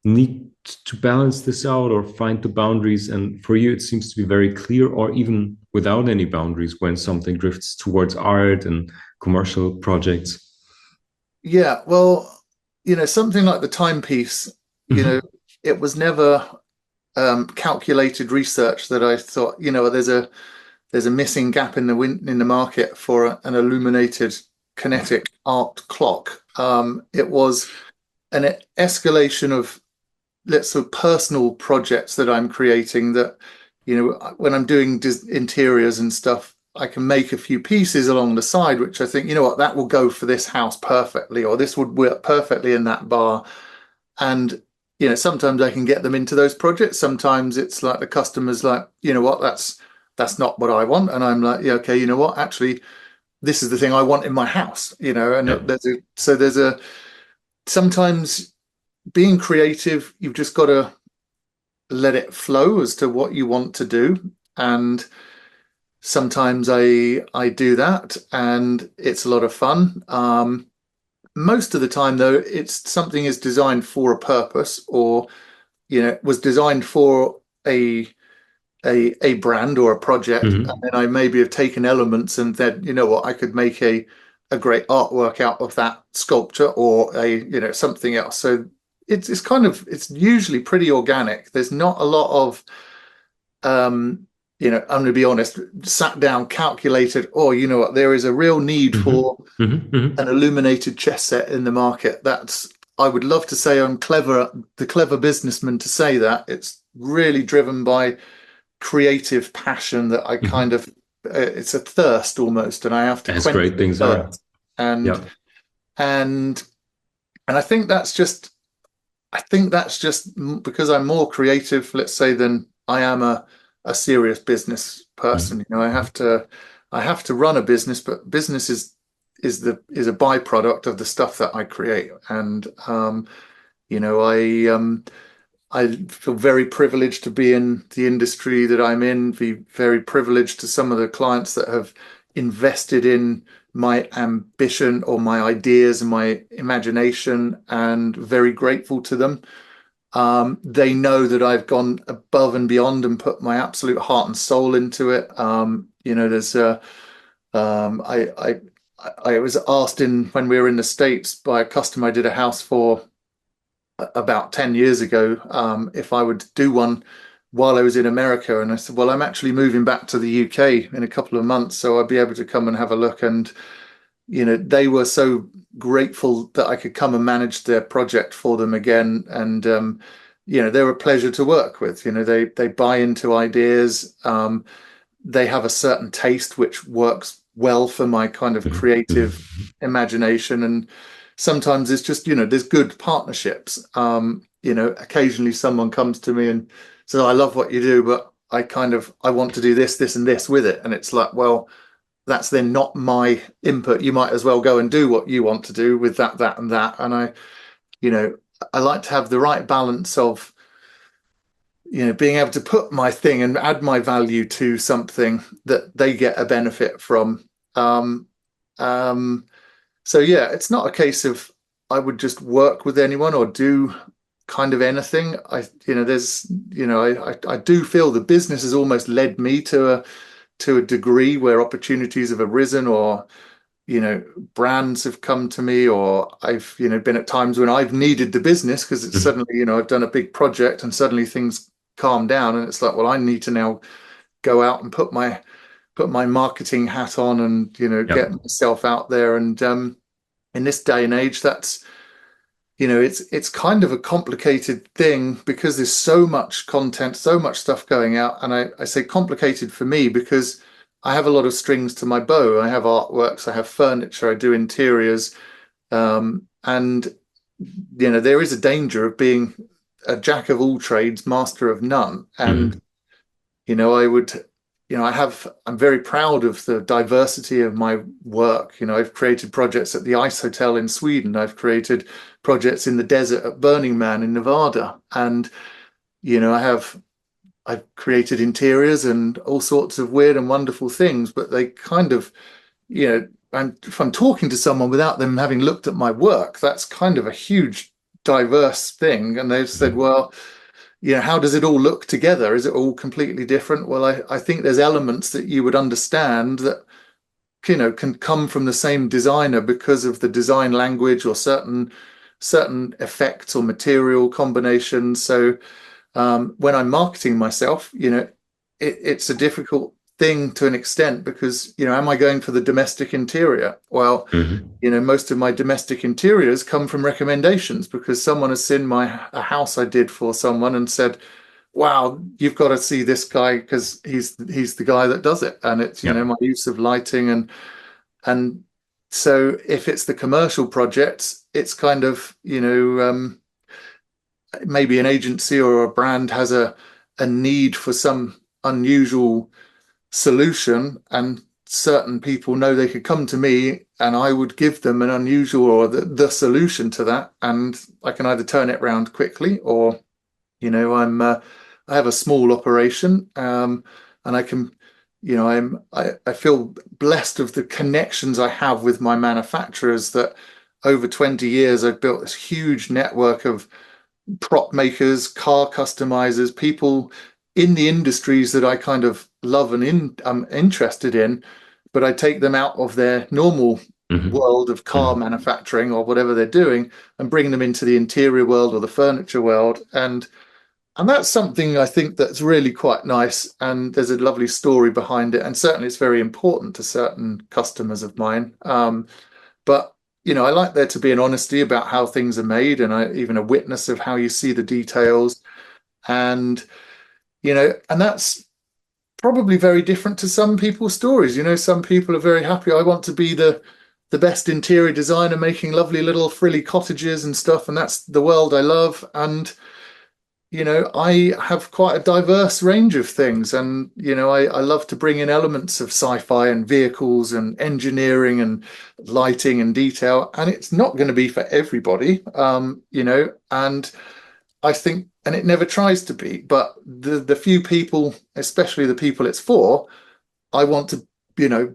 need to balance this out or find the boundaries. And for you, it seems to be very clear, or even without any boundaries, when something drifts towards art and commercial projects. Yeah, well, something like the timepiece, it was never calculated research that I thought, there's a missing gap in the market for an illuminated kinetic art clock. It was an escalation of, let's say, personal projects that I'm creating, that when I'm doing interiors and stuff, I can make a few pieces along the side which I think, that will go for this house perfectly, or this would work perfectly in that bar. And sometimes I can get them into those projects. Sometimes it's like the customer's like, you know what, that's not what I want. And I'm like, yeah, okay, you know what, actually, this is the thing I want in my house, and Yeah. there's a sometimes being creative, you've just got to let it flow as to what you want to do. And sometimes I do that, and it's a lot of fun. Most of the time, though, it's something is designed for a purpose, or was designed for a brand or a project, and then I maybe have taken elements and then, you know what, I could make a great artwork out of that sculpture, or something else. So it's usually pretty organic. There's not a lot of I'm going to be honest, sat down, calculated, oh, you know what, there is a real need for an illuminated chess set in the market. I would love to say I'm the clever businessman to say that. It's really driven by creative passion that I kind of, it's a thirst almost, and I have to As quench great things the are. thirst. And Yeah. and and I think that's just because I'm more creative, let's say, than I am a serious business person. I have to run a business, but business is a byproduct of the stuff that I create. And you know, I feel very privileged to be in the industry that I'm in, be very privileged to some of the clients that have invested in my ambition or my ideas and my imagination, and very grateful to them. They know that I've gone above and beyond and put my absolute heart and soul into it. There's I was asked when we were in the States by a customer I did a house for about 10 years ago, if I would do one while I was in America. And I said, well, I'm actually moving back to the UK in a couple of months, so I'll be able to come and have a look. And, they were so grateful that I could come and manage their project for them again. And, they're a pleasure to work with. They buy into ideas. They have a certain taste which works well for my kind of creative imagination. And sometimes it's just, there's good partnerships. Occasionally someone comes to me and says, I love what you do, but I want to do this, and this with it. And it's like, well, that's then not my input. You might as well go and do what you want to do with that, and that. And I like to have the right balance of, being able to put my thing and add my value to something that they get a benefit from. So yeah, it's not a case of I would just work with anyone or do kind of anything. I do feel the business has almost led me to a degree where opportunities have arisen, or brands have come to me, or I've been at times when I've needed the business because it's suddenly I've done a big project and suddenly things calm down, and it's like, well, I need to now go out and put my marketing hat on and get myself out there. And in this day and age, that's it's kind of a complicated thing because there's so much content, so much stuff going out. And I say complicated for me because I have a lot of strings to my bow. I have artworks, I have furniture, I do interiors. And there is a danger of being a jack of all trades, master of none. And I'm very proud of the diversity of my work. I've created projects at the Ice Hotel in Sweden. I've created projects in the desert at Burning Man in Nevada. And, I've created interiors and all sorts of weird and wonderful things, but they kind of, and if I'm talking to someone without them having looked at my work, that's kind of a huge, diverse thing. And they've said, well, how does it all look together? Is it all completely different? Well, I think there's elements that you would understand that, can come from the same designer because of the design language or certain effects or material combinations. So when I'm marketing myself, it's a difficult thing to an extent because, am I going for the domestic interior? Well, most of my domestic interiors come from recommendations because someone has seen a house I did for someone and said, wow, you've got to see this guy because he's the guy that does it. And it's, my use of lighting and so if it's the commercial projects, it's kind of, maybe an agency or a brand has a need for some unusual solution, and certain people know they could come to me and I would give them an unusual or the solution to that, and I can either turn it around quickly, or I have a small operation, and I can, I feel blessed of the connections I have with my manufacturers, that over 20 years I've built this huge network of prop makers, car customizers, people in the industries that I kind of love and I'm interested in, but I take them out of their normal world of car manufacturing or whatever they're doing and bring them into the interior world or the furniture world. And that's something I think that's really quite nice. And there's a lovely story behind it. And certainly it's very important to certain customers of mine. But I like there to be an honesty about how things are made, and even a witness of how you see the details. And, and that's probably very different to some people's stories. Some people are very happy. I want to be the best interior designer making lovely little frilly cottages and stuff. And that's the world I love. And, I have quite a diverse range of things. And, I love to bring in elements of sci-fi and vehicles and engineering and lighting and detail. And it's not going to be for everybody, and I think, and it never tries to be, but the few people, especially the people it's for, I want to,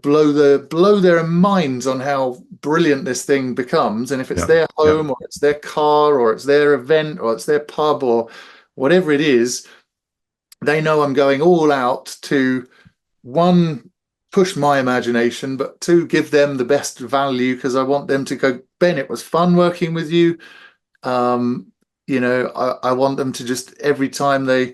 blow their minds on how brilliant this thing becomes. And if it's their home or it's their car or it's their event or it's their pub or whatever it is, they know I'm going all out to, one, push my imagination, but two, give them the best value, because I want them to go, Ben, it was fun working with you. I want them to just, every time they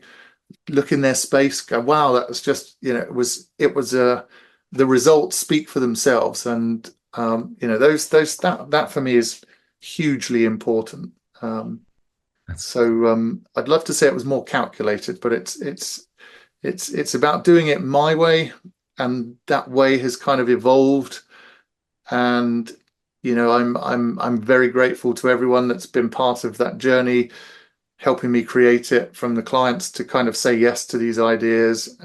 look in their space, go, wow, that was just, the results speak for themselves. And, that for me is hugely important. I'd love to say it was more calculated, but it's about doing it my way, and that way has kind of evolved. And I'm very grateful to everyone that's been part of that journey, helping me create it, from the clients to kind of say yes to these ideas.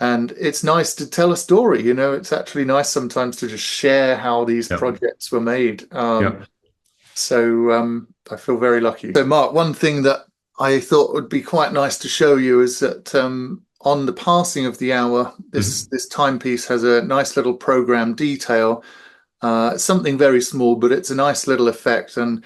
And it's nice to tell a story. It's actually nice sometimes to just share how these projects were made. So I feel very lucky. So, Mark, one thing that I thought would be quite nice to show you is that on the passing of the hour, this timepiece has a nice little program detail. Something very small, but it's a nice little effect. And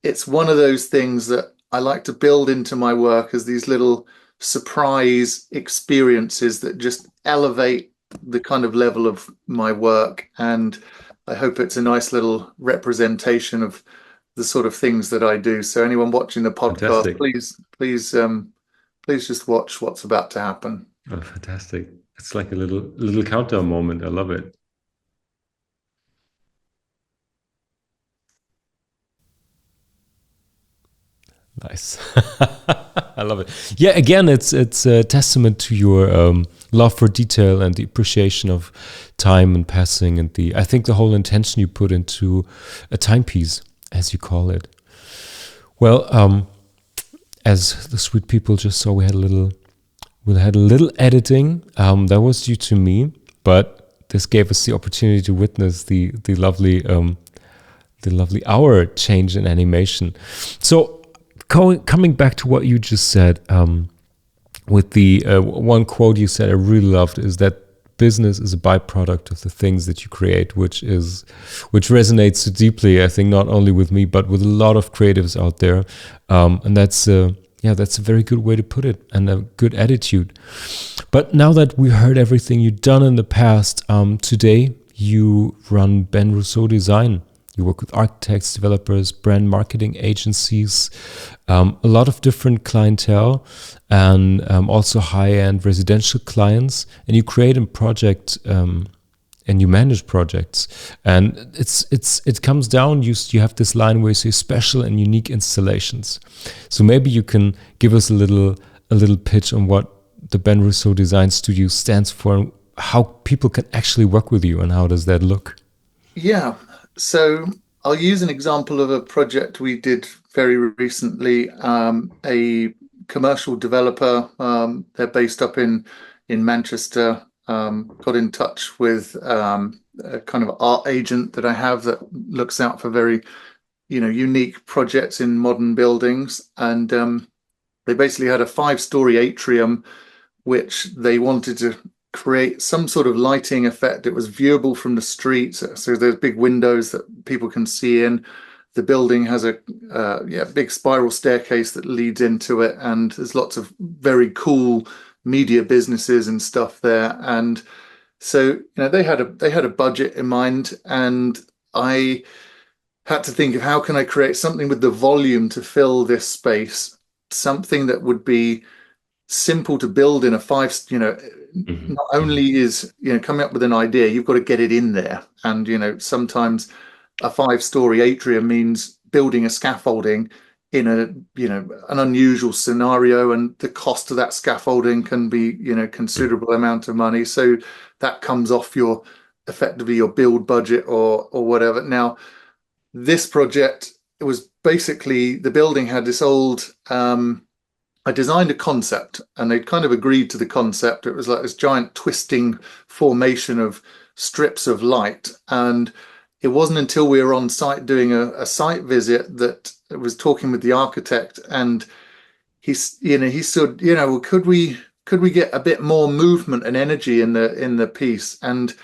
it's one of those things that I like to build into my work as these little surprise experiences that just elevate the kind of level of my work. And I hope it's a nice little representation of the sort of things that I do. So anyone watching the podcast, please just watch what's about to happen. Oh, fantastic. It's like a little countdown moment. I love it. Nice. I love it. Yeah, again, it's a testament to your love for detail and the appreciation of time and passing, and I think the whole intention you put into a timepiece, as you call it. Well, as the sweet people just saw, we had a little editing. That was due to me, but this gave us the opportunity to witness the lovely hour change in animation. So, coming back to what you just said, with the one quote you said I really loved, is that business is a byproduct of the things that you create, which resonates so deeply, I think, not only with me but with a lot of creatives out there, and that's a very good way to put it, and a good attitude. But now that we heard everything you've done in the past, today you run Ben Rousseau Design. You work with architects, developers, brand marketing agencies, a lot of different clientele, and also high-end residential clients. And you create a project, and you manage projects. And it comes down. You have this line where you say special and unique installations. So maybe you can give us a little pitch on what the Ben Rousseau Design Studio stands for, and how people can actually work with you, and how does that look? Yeah. So I'll use an example of a project we did very recently a commercial developer. They're based up in Manchester. Got in touch with a kind of art agent that I have that looks out for very, unique projects in modern buildings, and they basically had a 5-story atrium which they wanted to create some sort of lighting effect. It was viewable from the street, so there's big windows that people can see in. The building has a big spiral staircase that leads into it, and there's lots of very cool media businesses and stuff there. And so, they had a budget in mind, and I had to think of how can I create something with the volume to fill this space, something that would be simple to build in a not only is, coming up with an idea, you've got to get it in there. And, sometimes a 5-story atrium means building a scaffolding in an unusual scenario, and the cost of that scaffolding can be, considerable amount of money. So that comes off effectively your build budget or whatever. Now, this project, it was basically the building had this old, I designed a concept, and they'd kind of agreed to the concept. It was like this giant twisting formation of strips of light. And it wasn't until we were on site doing a site visit that I was talking with the architect, and he said, well, could we get a bit more movement and energy in the piece? And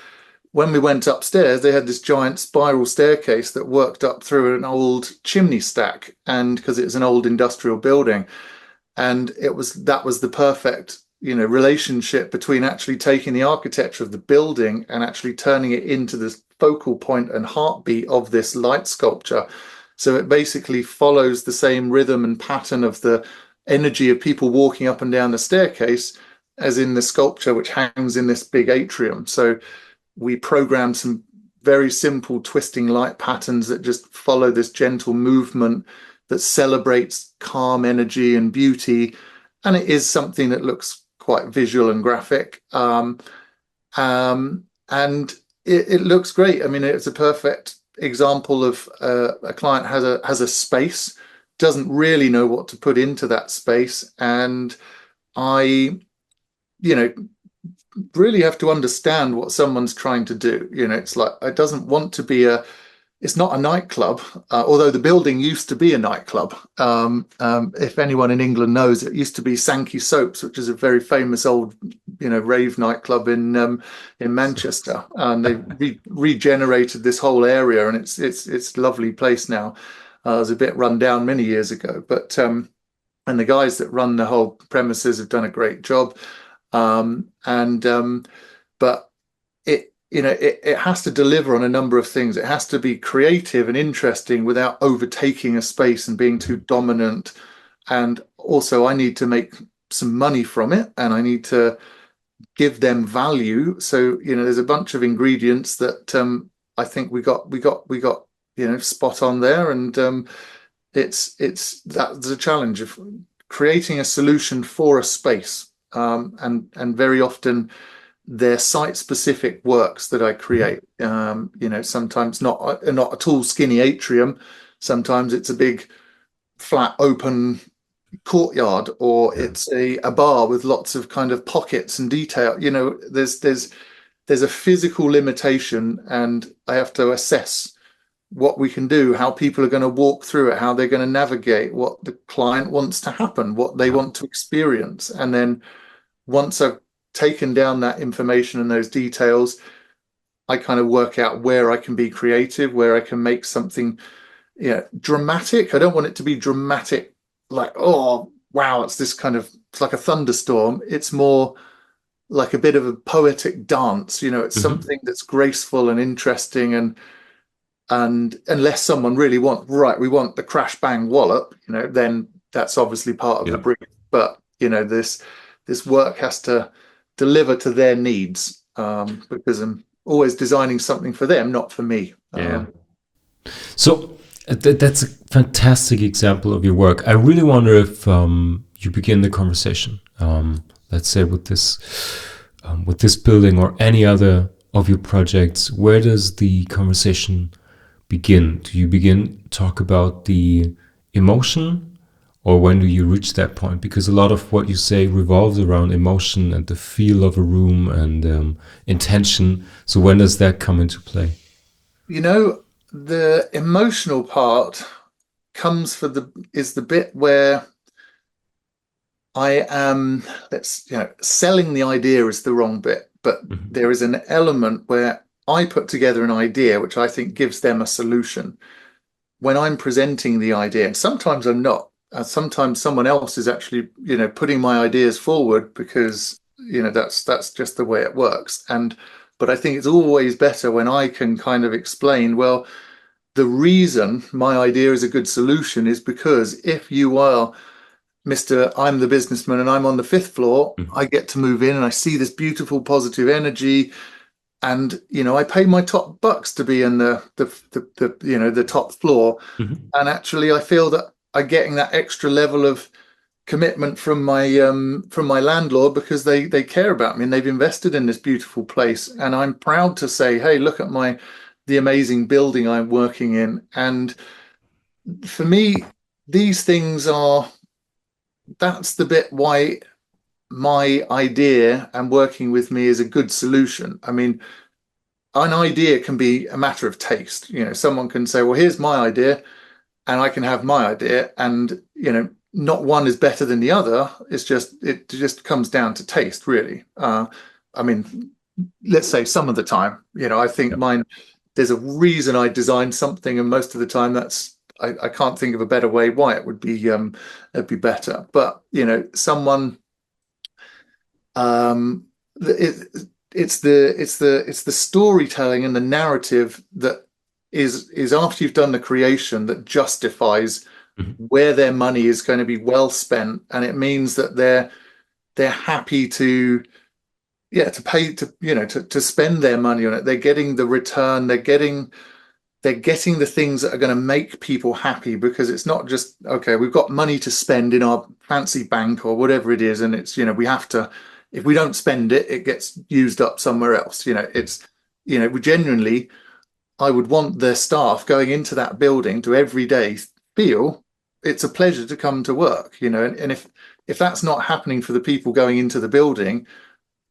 when we went upstairs, they had this giant spiral staircase that worked up through an old chimney stack, and because it was an old industrial building. And that was the perfect, relationship between actually taking the architecture of the building and actually turning it into this focal point and heartbeat of this light sculpture. So it basically follows the same rhythm and pattern of the energy of people walking up and down the staircase as in the sculpture, which hangs in this big atrium. So we programmed some very simple twisting light patterns that just follow this gentle movement that celebrates calm energy and beauty. And it is something that looks quite visual and graphic. And it looks great. I mean, it's a perfect example of a client has a space, doesn't really know what to put into that space. And I, really have to understand what someone's trying to do. It's like, it doesn't want to be it's not a nightclub, although the building used to be a nightclub. If anyone in England knows, it used to be Sankey Soaps, which is a very famous old, rave nightclub in Manchester. And they regenerated this whole area, and it's a lovely place now. It was a bit run down many years ago, but and the guys that run the whole premises have done a great job. But it has to deliver on a number of things. It has to be creative and interesting without overtaking a space and being too dominant. And also I need to make some money from it, and I need to give them value. So, there's a bunch of ingredients that I think we got, spot on there. And that's a challenge of creating a solution for a space. And very often they're site-specific works that I create. Sometimes not at all skinny atrium. Sometimes it's a big, flat, open courtyard, or it's a bar with lots of kind of pockets and detail. There's a physical limitation, and I have to assess what we can do, how people are going to walk through it, how they're going to navigate, what the client wants to happen, what they want to experience. And then once I've taken down that information and those details, I kind of work out where I can be creative, where I can make something dramatic. I don't want it to be dramatic, like, oh wow, it's like a thunderstorm. It's more like a bit of a poetic dance. It's something that's graceful and interesting, and unless someone really we want the crash bang wallop, then that's obviously part of the brief. But this work has to deliver to their needs, because I'm always designing something for them, not for me. So that's a fantastic example of your work. I really wonder if you begin the conversation, let's say with this building or any other of your projects, where does the conversation begin? Do you begin talk about the emotion, or when do you reach that point? Because a lot of what you say revolves around emotion and the feel of a room and intention. So when does that come into play? The emotional part is the bit where I am, selling the idea is the wrong bit, but there is an element where I put together an idea which I think gives them a solution. When I'm presenting the idea, and sometimes I'm not, sometimes someone else is actually, putting my ideas forward because, that's just the way it works. But I think it's always better when I can kind of explain, well, the reason my idea is a good solution is because if you are I'm the businessman and I'm on the fifth floor, I get to move in and I see this beautiful positive energy. And, I pay my top bucks to be in the top floor. And actually I feel that I'm getting that extra level of commitment from my landlord because they care about me and they've invested in this beautiful place. And I'm proud to say, hey, look at the amazing building I'm working in. And for me, these things that's the bit why my idea and working with me is a good solution. I mean, an idea can be a matter of taste. Someone can say, well, here's my idea, and I can have my idea, and not one is better than the other. It just comes down to taste, really. I mean, let's say some of the time, I think mine. There's a reason I designed something, and most of the time I can't think of a better way why it'd be better. But someone it's the storytelling and the narrative that is after you've done the creation that justifies where their money is going to be well spent, and it means that they're happy to pay to spend their money on it. They're getting the return. They're getting the things that are going to make people happy, because it's not just, okay, we've got money to spend in our fancy bank or whatever it is, and it's we have to, if we don't spend it, it gets used up somewhere else. We genuinely, I would want the staff going into that building to every day feel it's a pleasure to come to work. And if that's not happening for the people going into the building,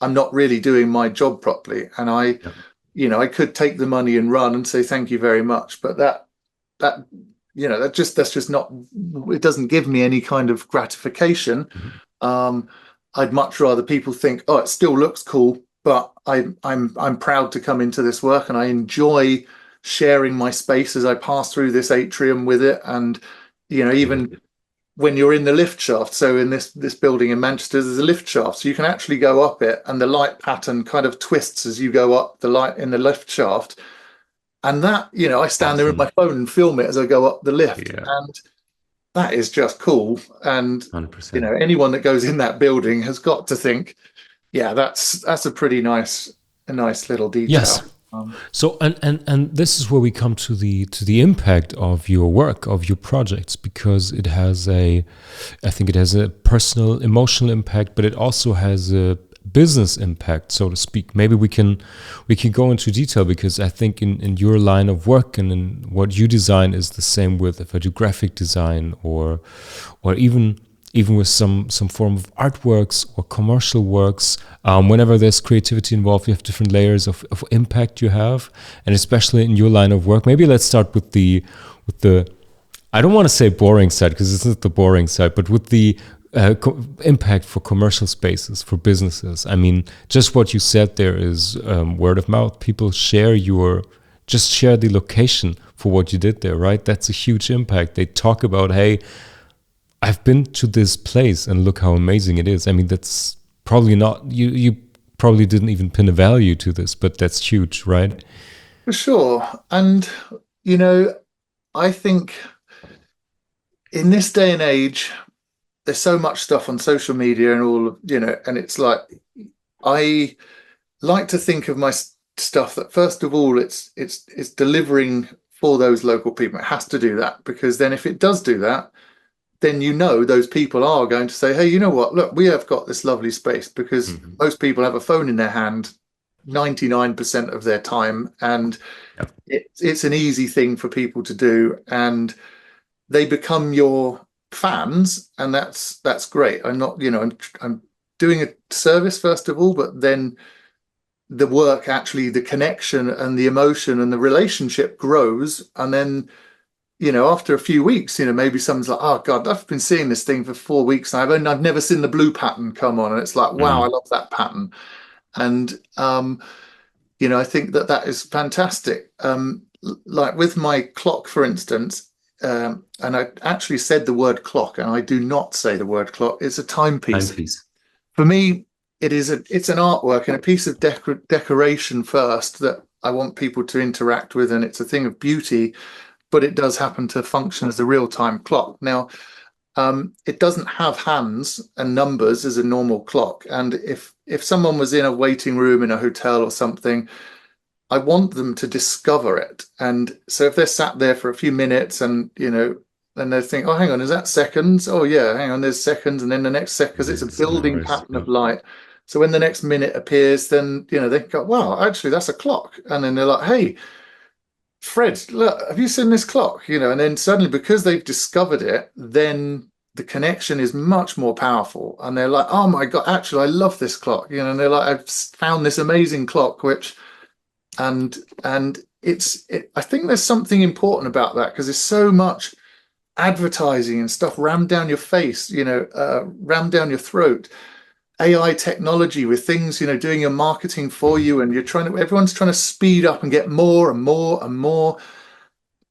I'm not really doing my job properly. And I could take the money and run and say thank you very much, but that's just not, it doesn't give me any kind of gratification. I'd much rather people think, oh, it still looks cool, but I'm proud to come into this work, and I enjoy sharing my space as I pass through this atrium with it. And even when you're in the lift shaft, so in this building in Manchester, there's a lift shaft, so you can actually go up it, and the light pattern kind of twists as you go up the light in the lift shaft. And that, I stand there with my phone and film it as I go up the lift, and that is just cool. And 100%. Anyone that goes in that building has got to think, yeah, that's a pretty nice little detail. Yes. So and this is where we come to the impact of your work, of your projects, because I think it has a personal, emotional impact, but it also has a business impact, so to speak. Maybe we can go into detail, because I think in your line of work and in what you design is the same with, if I do graphic design or even with some form of artworks or commercial works. Whenever there's creativity involved, you have different layers of impact you have, and especially in your line of work. Maybe let's start with the I don't want to say boring side, because it's not the boring side, but with the impact for commercial spaces, for businesses. I mean, just what you said there is word of mouth. People share the location for what you did there, right? That's a huge impact. They talk about, hey, I've been to this place and look how amazing it is. I mean, that's probably not, you probably didn't even pin a value to this, but that's huge, right? For sure. And, I think in this day and age, there's so much stuff on social media and all, and it's like, I like to think of my stuff that, first of all, it's delivering for those local people. It has to do that, because then if it does do that, then those people are going to say, hey, you know what, look, we have got this lovely space, because most people have a phone in their hand 99% of their time, and it's an easy thing for people to do. And they become your fans, and that's great. I'm not, I'm doing a service first of all, but then the work, actually the connection and the emotion and the relationship grows. And then, after a few weeks, maybe someone's like, oh God, I've been seeing this thing for 4 weeks and I've never seen the blue pattern come on. And it's like, wow, I love that pattern. And I think that is fantastic. Like with my clock, for instance, and I actually said the word clock, and I do not say the word clock. It's a timepiece. For me, it's an artwork and a piece of decoration first that I want people to interact with, and it's a thing of beauty, but it does happen to function as a real-time clock. Now, it doesn't have hands and numbers as a normal clock, and if someone was in a waiting room in a hotel or something, I want them to discover it. And so if they're sat there for a few minutes and, then they think, oh, hang on, is that seconds? Oh, yeah, hang on, there's seconds. And then the next second, because it's a building pattern of light. So when the next minute appears, then, they go, wow, actually, that's a clock. And then they're like, hey, Fred, look, have you seen this clock? And then suddenly, because they've discovered it, then the connection is much more powerful. And they're like, oh, my God, actually, I love this clock. And they're like, I've found this amazing clock, which... And I think there's something important about that, because there's so much advertising and stuff rammed down your face, rammed down your throat. AI technology with things, doing your marketing for you, and everyone's trying to speed up and get more and more and more.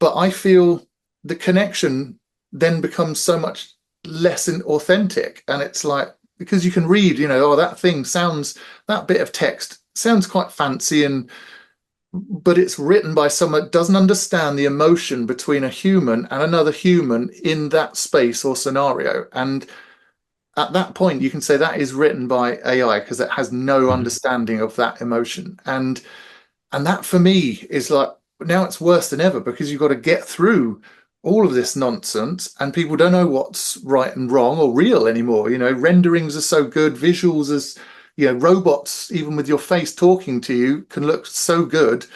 But I feel the connection then becomes so much less authentic. And it's like, because you can read, oh, that bit of text sounds quite fancy, but it's written by someone that doesn't understand the emotion between a human and another human in that space or scenario. And at that point, you can say that is written by AI, because it has no understanding of that emotion. And that for me is like, now it's worse than ever, because you've got to get through all of this nonsense, and people don't know what's right and wrong or real anymore. Renderings are so good, visuals as robots, even with your face talking to you, can look so good.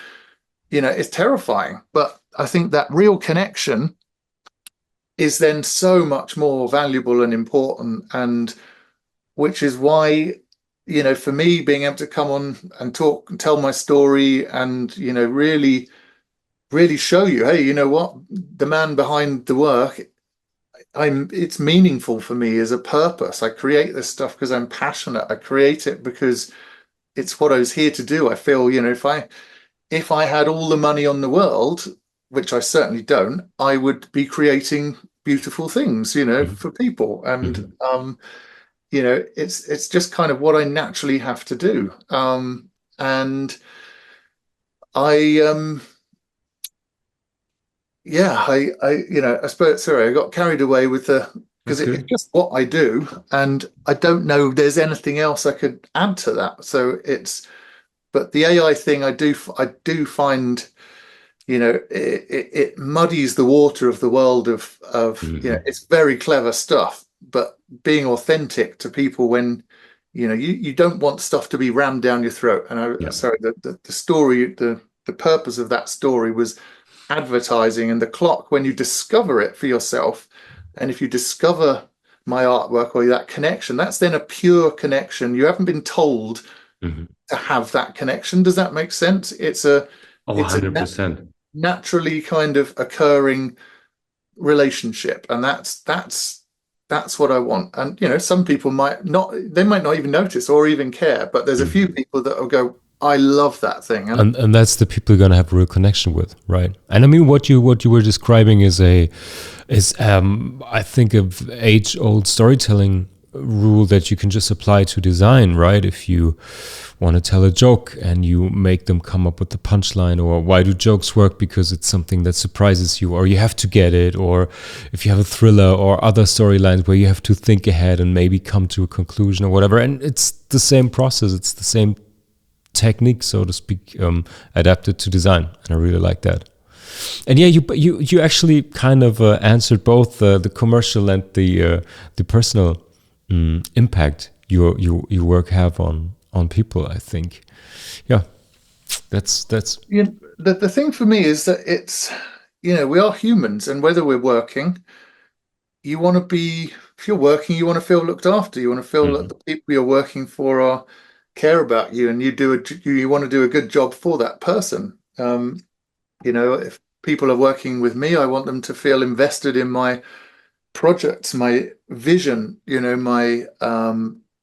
It's terrifying. But I think that real connection is then so much more valuable and important, and which is why, for me, being able to come on and talk and tell my story and, really, really show you, hey, you know what, the man behind the work, it's meaningful for me as a purpose. I create this stuff because I'm passionate. I create it because it's what I was here to do. I feel, if I had all the money on the world, which I certainly don't, I would be creating beautiful things, for people. And it's just kind of what I naturally have to do. And I I suppose, sorry, I got carried away with because it's just what I do, and I don't know there's anything else I could add to that. So but the AI thing, I do find, it muddies the water of the world of it's very clever stuff, but being authentic to people when, you don't want stuff to be rammed down your throat. And sorry, the story, the purpose of that story was advertising, and the clock, when you discover it for yourself, and if you discover my artwork or that connection, that's then a pure connection. You haven't been told to have that connection. Does that make sense? It's a 100% naturally kind of occurring relationship, and that's what I want. And some people might not even notice or even care, but there's a few people that will go, I love that thing, and that's the people you're gonna have a real connection with, right? And I mean, what you were describing is I think of age-old storytelling rule that you can just apply to design, right? If you want to tell a joke and you make them come up with the punchline, or why do jokes work? Because it's something that surprises you, or you have to get it, or if you have a thriller or other storylines where you have to think ahead and maybe come to a conclusion or whatever. And it's the same process, it's the same technique, so to speak, adapted to design, and I really like that. And yeah, you actually kind of answered both the commercial and the personal impact your work have on people. I think, yeah, that's the thing for me is that we are humans, and whether we're working, you want to be, if you're working, you want to feel looked after. You want to feel that Hmm. the people you're working for are care about you, and you want to do a good job for that person. If people are working with me, I want them to feel invested in my projects, my vision, my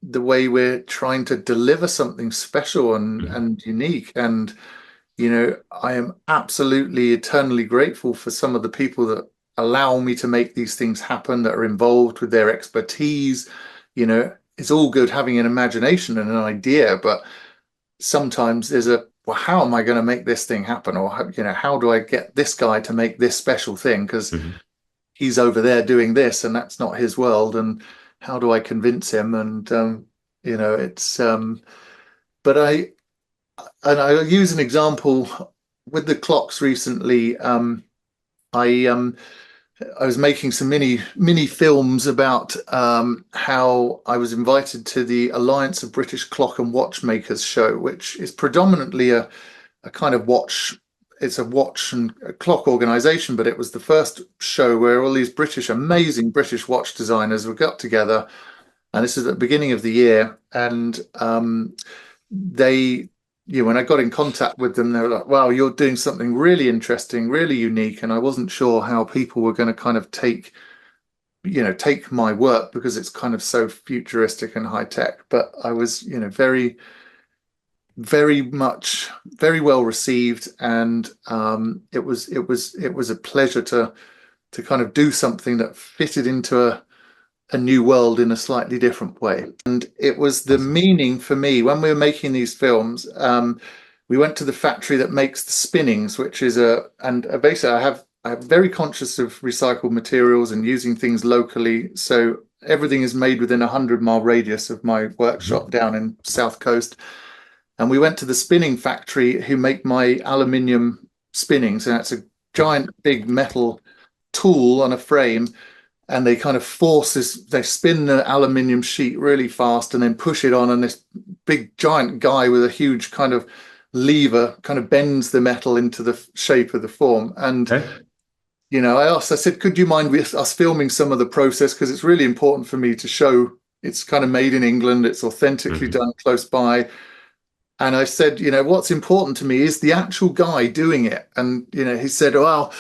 the way we're trying to deliver something special and unique. And I am absolutely eternally grateful for some of the people that allow me to make these things happen, that are involved with their expertise. It's all good having an imagination and an idea, but sometimes there's well, how am I going to make this thing happen? Or, how do I get this guy to make this special thing? Because Hmm. he's over there doing this and that's not his world. And how do I convince him? And, it's, but I use an example with the clocks recently. I I was making some mini films about how I was invited to the Alliance of British Clock and Watchmakers show, which is predominantly a kind of watch. It's a watch and a clock organization, but it was the first show where all these amazing British watch designers were got together. And this is at the beginning of the year. And they, when I got in contact with them, they were like, wow, you're doing something really interesting, really unique. And I wasn't sure how people were going to kind of take my work because it's kind of so futuristic and high tech. But I was, very, very much, very well received. And it was a pleasure to kind of do something that fitted into a new world in a slightly different way. And it was the Awesome. meaning for me when we were making these films. We went to the factory that makes the spinnings, which is basically I'm very conscious of recycled materials and using things locally. So everything is made within a 100-mile radius of my workshop Mhm. down in South Coast. And we went to the spinning factory who make my aluminium spinnings. And it's a giant big metal tool on a frame, and they kind of they spin the aluminium sheet really fast and then push it on, and this big giant guy with a huge kind of lever kind of bends the metal into the shape of the form. And Okay. I said, could you mind with us filming some of the process, because it's really important for me to show it's kind of made in England, it's authentically Hmm. done close by. And I said, what's important to me is the actual guy doing it. And he said, well,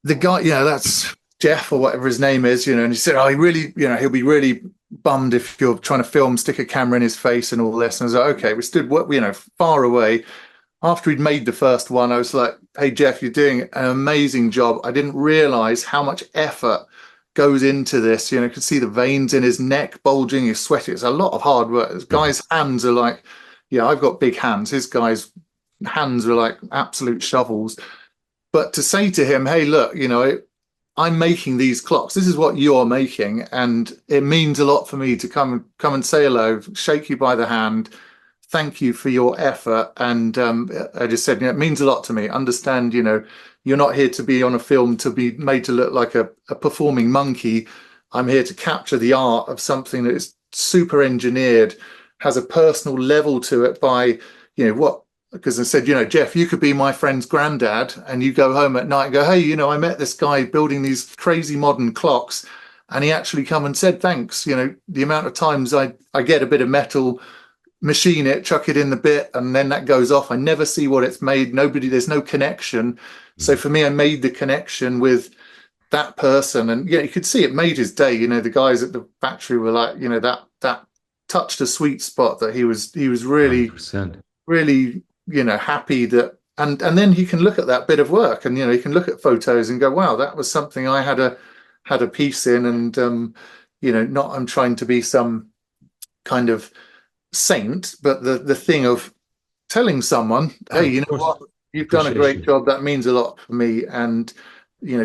the guy, that's Jeff or whatever his name is, and he said, oh, he really, he'll be really bummed if you're trying to stick a camera in his face and all this. And I was like, okay, we stood, far away. After he'd made the first one, I was like, hey, Jeff, you're doing an amazing job. I didn't realize how much effort goes into this. You could see the veins in his neck bulging, he's sweating. It's a lot of hard work. This Hmm. guy's hands are like, I've got big hands. His guy's hands are like absolute shovels. But to say to him, hey, look, I'm making these clocks. This is what you're making, and it means a lot for me to come and say hello, shake you by the hand, thank you for your effort. And I just said, it means a lot to me. Understand, you're not here to be on a film to be made to look like a performing monkey. I'm here to capture the art of something that is super engineered, has a personal level to it by, what because I said, Jeff, you could be my friend's granddad, and you go home at night and go, hey, I met this guy building these crazy modern clocks, and he actually come and said thanks. The amount of times I get a bit of metal, machine it, chuck it in the bit, and then that goes off. I never see what it's made. There's no connection. So for me, I made the connection with that person, and you could see it made his day. The guys at the factory were like, that touched a sweet spot, that he was really 100%. really, happy that, and then he can look at that bit of work, and he can look at photos and go, wow, that was something I had a piece in. And not, I'm trying to be some kind of saint, but the thing of telling someone, Yeah, hey, of course. what, you've done a great Appreciation. job, that means a lot for me. And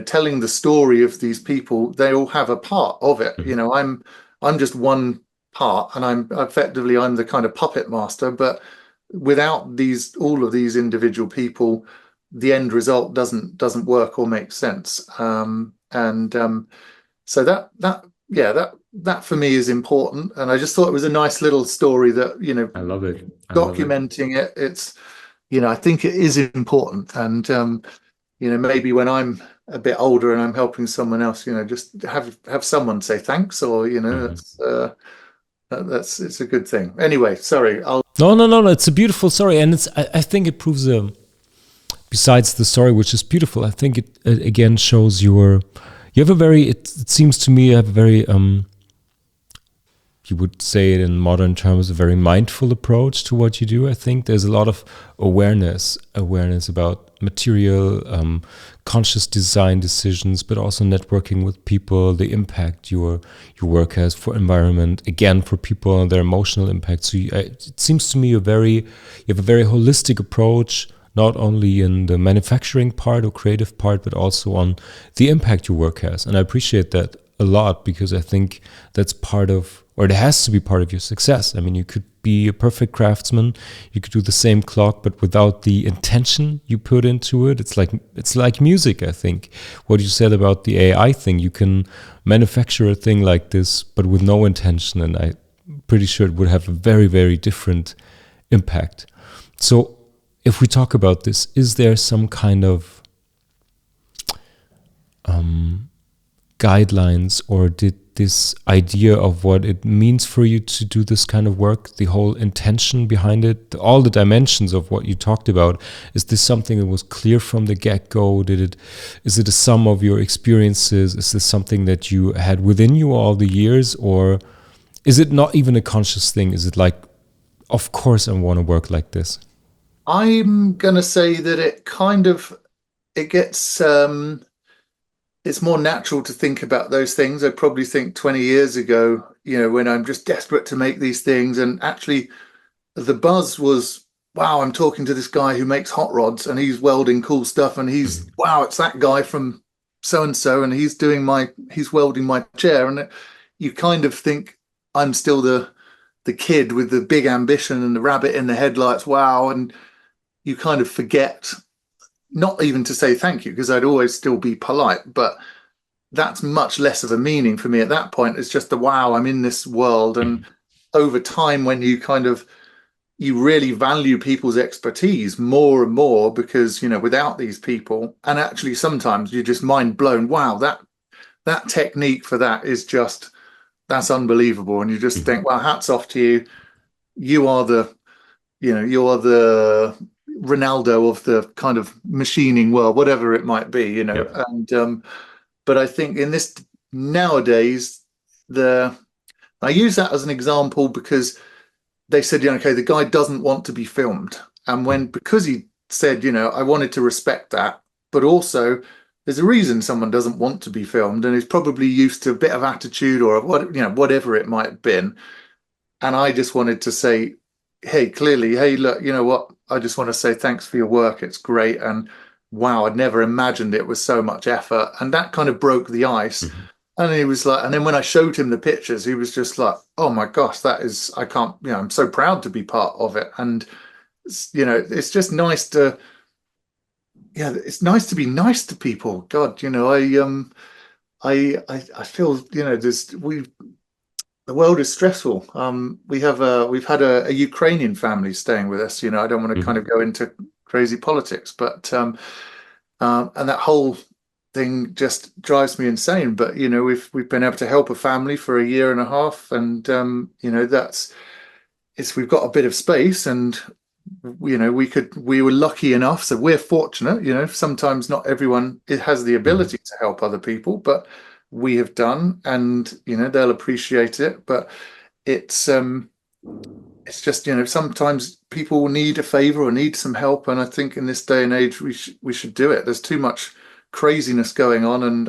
telling the story of these people, they all have a part of it. Mhm. I'm just one part, and I'm the kind of puppet master. But without all of these individual people, the end result doesn't work or make sense. And So that for me is important. And I just thought it was a nice little story that, I love it. I love it. documenting it. It's, I think it is important. And maybe when I'm a bit older and I'm helping someone else, just have someone say thanks, or Mhm. that's it's a good thing. Anyway, sorry, I'll. No, no, no, no. It's a beautiful story, and I think it proves besides the story, which is beautiful. I think it again shows you have a very. It seems to me you have a very you would say it in modern terms, a very mindful approach to what you do. I think there's a lot of awareness about material, conscious design decisions, but also networking with people, the impact your work has for environment, again, for people and their emotional impact. So it seems to me you have a very holistic approach, not only in the manufacturing part or creative part, but also on the impact your work has. And I appreciate that a lot, because I think that's part of, or it has to be part of your success. I mean, you could be a perfect craftsman, you could do the same clock, but without the intention you put into it, it's like music. I think what you said about the AI thing, you can manufacture a thing like this, but with no intention, and I'm pretty sure it would have a very, very different impact. So if we talk about this, is there some kind of guidelines, or did this idea of what it means for you to do this kind of work, the whole intention behind it, all the dimensions of what you talked about, is this something that was clear from the get-go? Is it a sum of your experiences? Is this something that you had within you all the years, or is it not even a conscious thing? Is it like, of course I want to work like this? I'm gonna say that it gets it's more natural to think about those things. I probably think 20 years ago, when I'm just desperate to make these things, and actually the buzz was, wow, I'm talking to this guy who makes hot rods and he's welding cool stuff, and wow, it's that guy from so and so, and he's welding my chair. And you kind of think I'm still the kid with the big ambition and the rabbit in the headlights. Wow. And you kind of forget not even to say thank you, because I'd always still be polite, but that's much less of a meaning for me at that point. It's just the wow, I'm in this world. And over time, when you really value people's expertise more and more, because without these people, and actually sometimes you're just mind blown. Wow, that technique for that is just, that's unbelievable. And you just think, well, hats off to you. You are the Ronaldo of the kind of machining world, whatever it might be, Yep. and but I think in this nowadays, I use that as an example because they said, okay, the guy doesn't want to be filmed. And because he said, I wanted to respect that, but also there's a reason someone doesn't want to be filmed, and is probably used to a bit of attitude or whatever it might have been. And I just wanted to say, hey, clearly, hey, look, you know what? I just want to say thanks for your work. It's great. And wow, I'd never imagined it was so much effort. And that kind of broke the ice. And he was like, and then when I showed him the pictures, he was just like, oh my gosh, I can't, I'm so proud to be part of it. And, it's just nice it's nice to be nice to people. God, I feel, the world is stressful. We've had a Ukrainian family staying with us. I don't want to kind of go into crazy politics, but and that whole thing just drives me insane. But we've been able to help a family for a year and a half, and we've got a bit of space, and we were lucky enough, so we're fortunate. Sometimes not everyone has the ability to help other people, but we have done, and they'll appreciate it. But it's just sometimes people need a favor or need some help, and I think in this day and age we should do it. There's too much craziness going on, and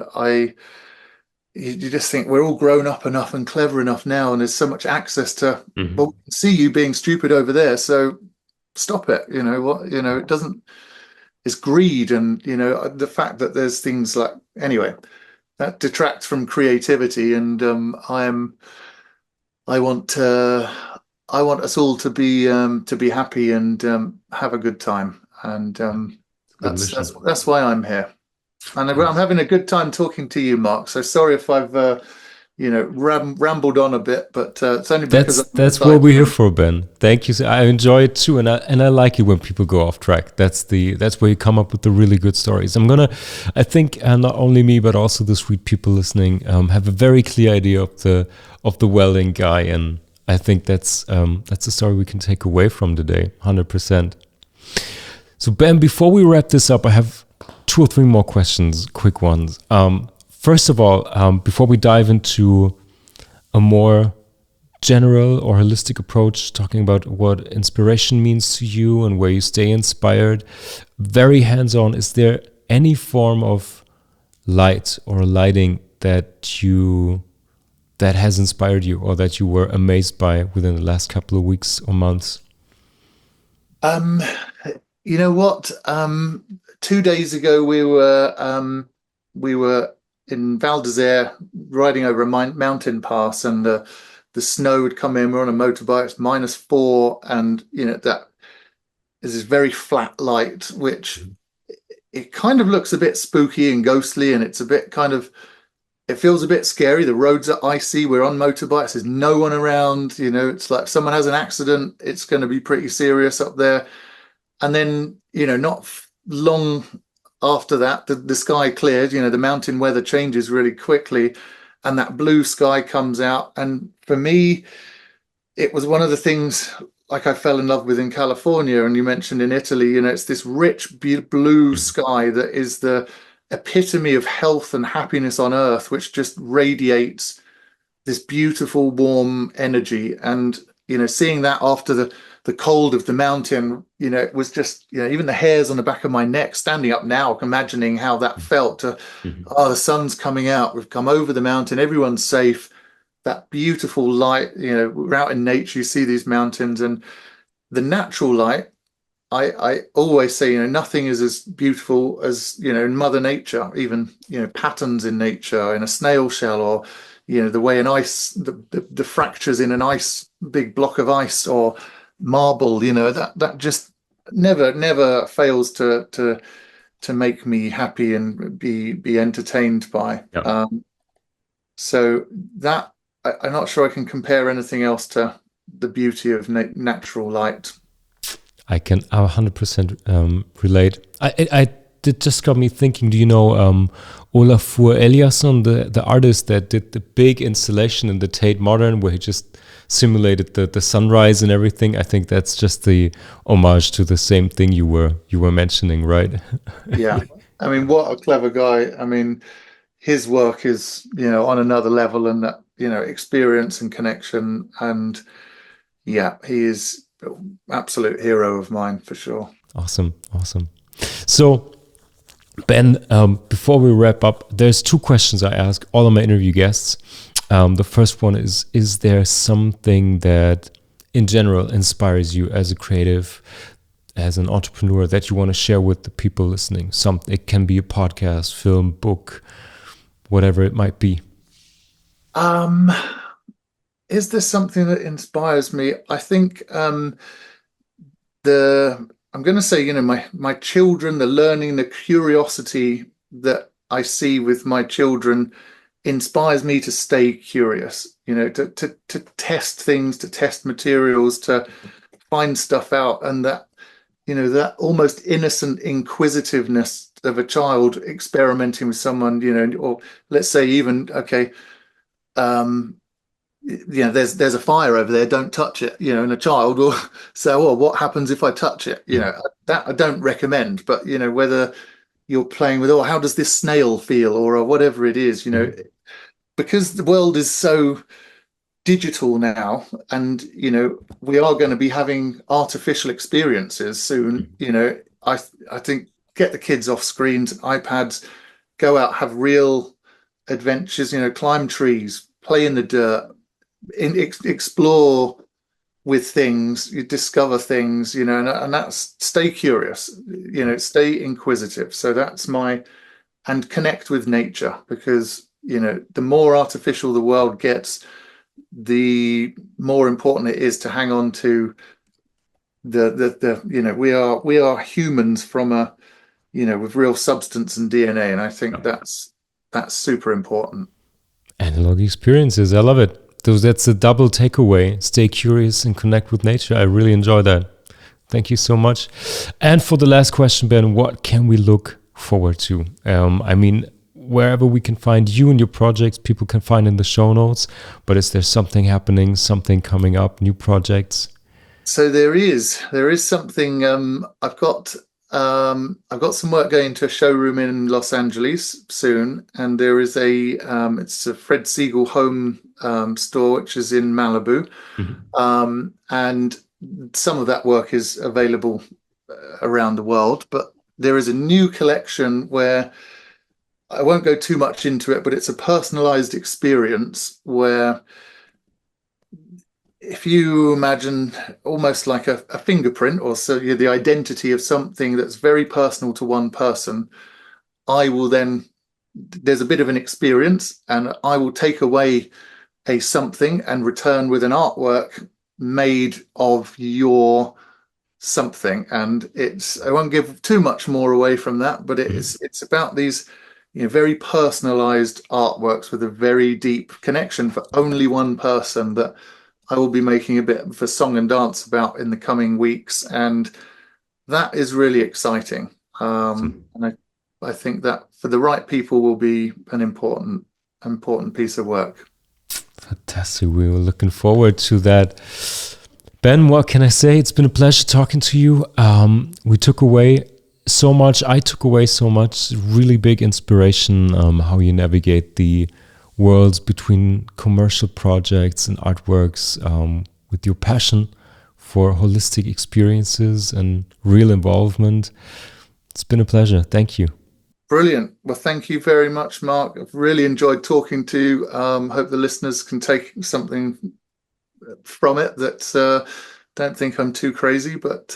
you just think we're all grown up enough and clever enough now, and there's so much access to, well, we can see you being stupid over there, so stop it. It doesn't, it's greed, and the fact that there's things like, anyway, that detracts from creativity. And I want us all to be happy and have a good time, and Good mission. that's why I'm here. And I'm having a good time talking to you, Mark. So sorry if I've rambled on a bit, but it's only because That's I'm that's what aside we're here from. for, Ben. Thank you. I enjoy it too, and I like it when people go off track. That's where you come up with the really good stories. I think not only me but also the sweet people listening have a very clear idea of the welding guy, and I think that's a story we can take away from today, 100%. So Ben, before we wrap this up, I have two or three more questions, quick ones. First of all, before we dive into a more general or holistic approach, talking about what inspiration means to you and where you stay inspired, very hands-on, is there any form of light or lighting that has inspired you or that you were amazed by within the last couple of weeks or months? Um, you know what? 2 days ago we were in Val d'Isere riding over a mountain pass, and the snow had come in. We're on a motorbike, it's -4, and that is this very flat light, which it kind of looks a bit spooky and ghostly, and it's a bit kind of it feels a bit scary. The roads are icy. We're on motorbikes. There's no one around. It's like if someone has an accident, it's going to be pretty serious up there. And then, not long after that, the sky cleared. The mountain weather changes really quickly, and that blue sky comes out. And for me, it was one of the things like I fell in love with in California, and you mentioned in Italy. It's this rich blue sky that is the epitome of health and happiness on earth, which just radiates this beautiful warm energy. And seeing that after the cold of the mountain, it was just, even the hairs on the back of my neck standing up now, imagining how that felt to, Mhm. oh, the sun's coming out, we've come over the mountain, everyone's safe, that beautiful light. We're out in nature, you see these mountains and the natural light. I always say, nothing is as beautiful as, in Mother Nature, even, patterns in nature, in a snail shell, or, the way an ice, the fractures in an ice, big block of ice or marble, that just never fails to make me happy and be entertained by. Yeah. So that I'm not sure I can compare anything else to the beauty of natural light. I can 100% relate. I did just got me thinking. Do you know Olafur Eliasson, the artist that did the big installation in the Tate Modern, where he just simulated the sunrise and everything? I think that's just the homage to the same thing you were mentioning, right? Yeah. I mean, what a clever guy. I mean, his work is, on another level, and that, experience and connection. And yeah, he is absolute hero of mine for sure. Awesome, awesome. So, Ben, before we wrap up, there's two questions I ask all of my interview guests. The first one is there something that in general inspires you as a creative, as an entrepreneur, that you want to share with the people listening? It can be a podcast, film, book, whatever it might be. Um, is there something that inspires me? I think the I'm going to say, my children, the learning, the curiosity that I see with my children inspires me to stay curious, to test things, to test materials, to find stuff out. And that, that almost innocent inquisitiveness of a child experimenting with someone, or let's say even, okay, um, there's a fire over there, don't touch it, and a child will say, well, what happens if I touch it? That I don't recommend, but whether you're playing with, oh, how does this snail feel, or whatever it is, because the world is so digital now, and we are going to be having artificial experiences soon. I think get the kids off screens, iPads, go out, have real adventures, climb trees, play in the dirt, explore with things, you discover things, and that's stay curious, stay inquisitive. So that's and connect with nature, because the more artificial the world gets, the more important it is to hang on to we are humans from with real substance and DNA, and I think that's super important. analog experiences. I love it. So that's a double takeaway. Stay curious and connect with nature. I really enjoy that. Thank you so much. And for the last question, Ben, what can we look forward to? I mean, wherever we can find you and your projects, people can find in the show notes. But is there something happening, something coming up, new projects? So there is something. I've got some work going to a showroom in Los Angeles soon, and there is it's a Fred Siegel home store, which is in Malibu, and some of that work is available around the world. But there is a new collection where I won't go too much into it, but it's a personalized experience where, if you imagine almost like a fingerprint, or so the identity of something that's very personal to one person, there's a bit of an experience, and I will take away a something and return with an artwork made of your something. And I won't give too much more away from that, but it's about these very personalized artworks with a very deep connection for only one person that I will be making a bit of a song and dance about in the coming weeks, and that is really exciting. And I think that for the right people will be an important piece of work. Fantastic. We were looking forward to that. Ben, what can I say? It's been a pleasure talking to you. We took away so much. I took away so much. Really big inspiration, how you navigate the worlds between commercial projects and artworks, with your passion for holistic experiences and real involvement. It's been a pleasure. Thank you. Brilliant. Well, thank you very much, Mark. I've really enjoyed talking to you. Hope the listeners can take something from it that don't think I'm too crazy. But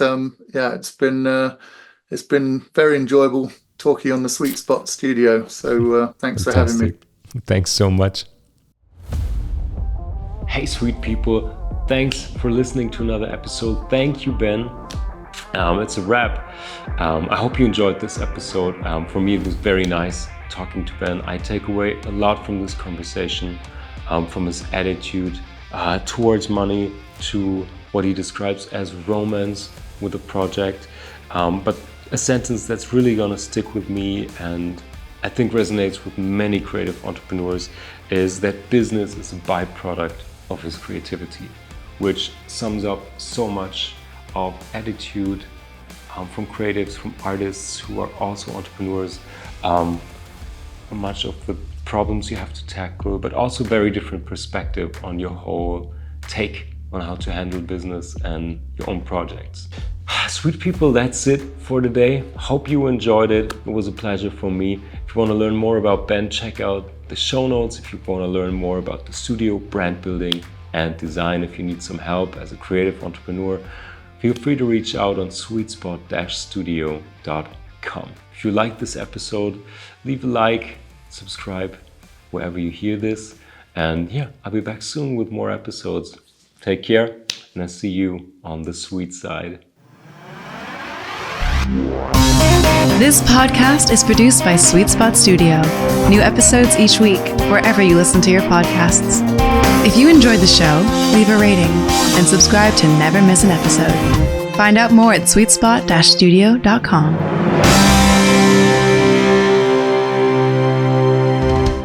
it's been very enjoyable talking on the Sweetspot studio. So thanks Fantastic. For having me. Thanks so much. Hey, sweet people. Thanks for listening to another episode. Thank you, Ben. It's a wrap. I hope you enjoyed this episode. For me, it was very nice talking to Ben. I take away a lot from this conversation, from his attitude towards money to what he describes as romance with a project. But a sentence that's really gonna stick with me and I think resonates with many creative entrepreneurs is that business is a byproduct of his creativity, which sums up so much of attitude from creatives, from artists who are also entrepreneurs, much of the problems you have to tackle, but also very different perspective on your whole take on how to handle business and your own projects. Sweet people, that's it for today. Hope you enjoyed it. It was a pleasure for me. If you want to learn more about Ben, check out the show notes. If you want to learn more about the studio, brand building and design, if you need some help as a creative entrepreneur, feel free to reach out on sweetspot-studio.com. If you like this episode, leave a like, subscribe wherever you hear this. And I'll be back soon with more episodes. Take care, and I'll see you on the sweet side. This podcast is produced by Sweetspot Studio. New episodes each week, wherever you listen to your podcasts. If you enjoyed the show, leave a rating and subscribe to never miss an episode. Find out more at sweetspot-studio.com.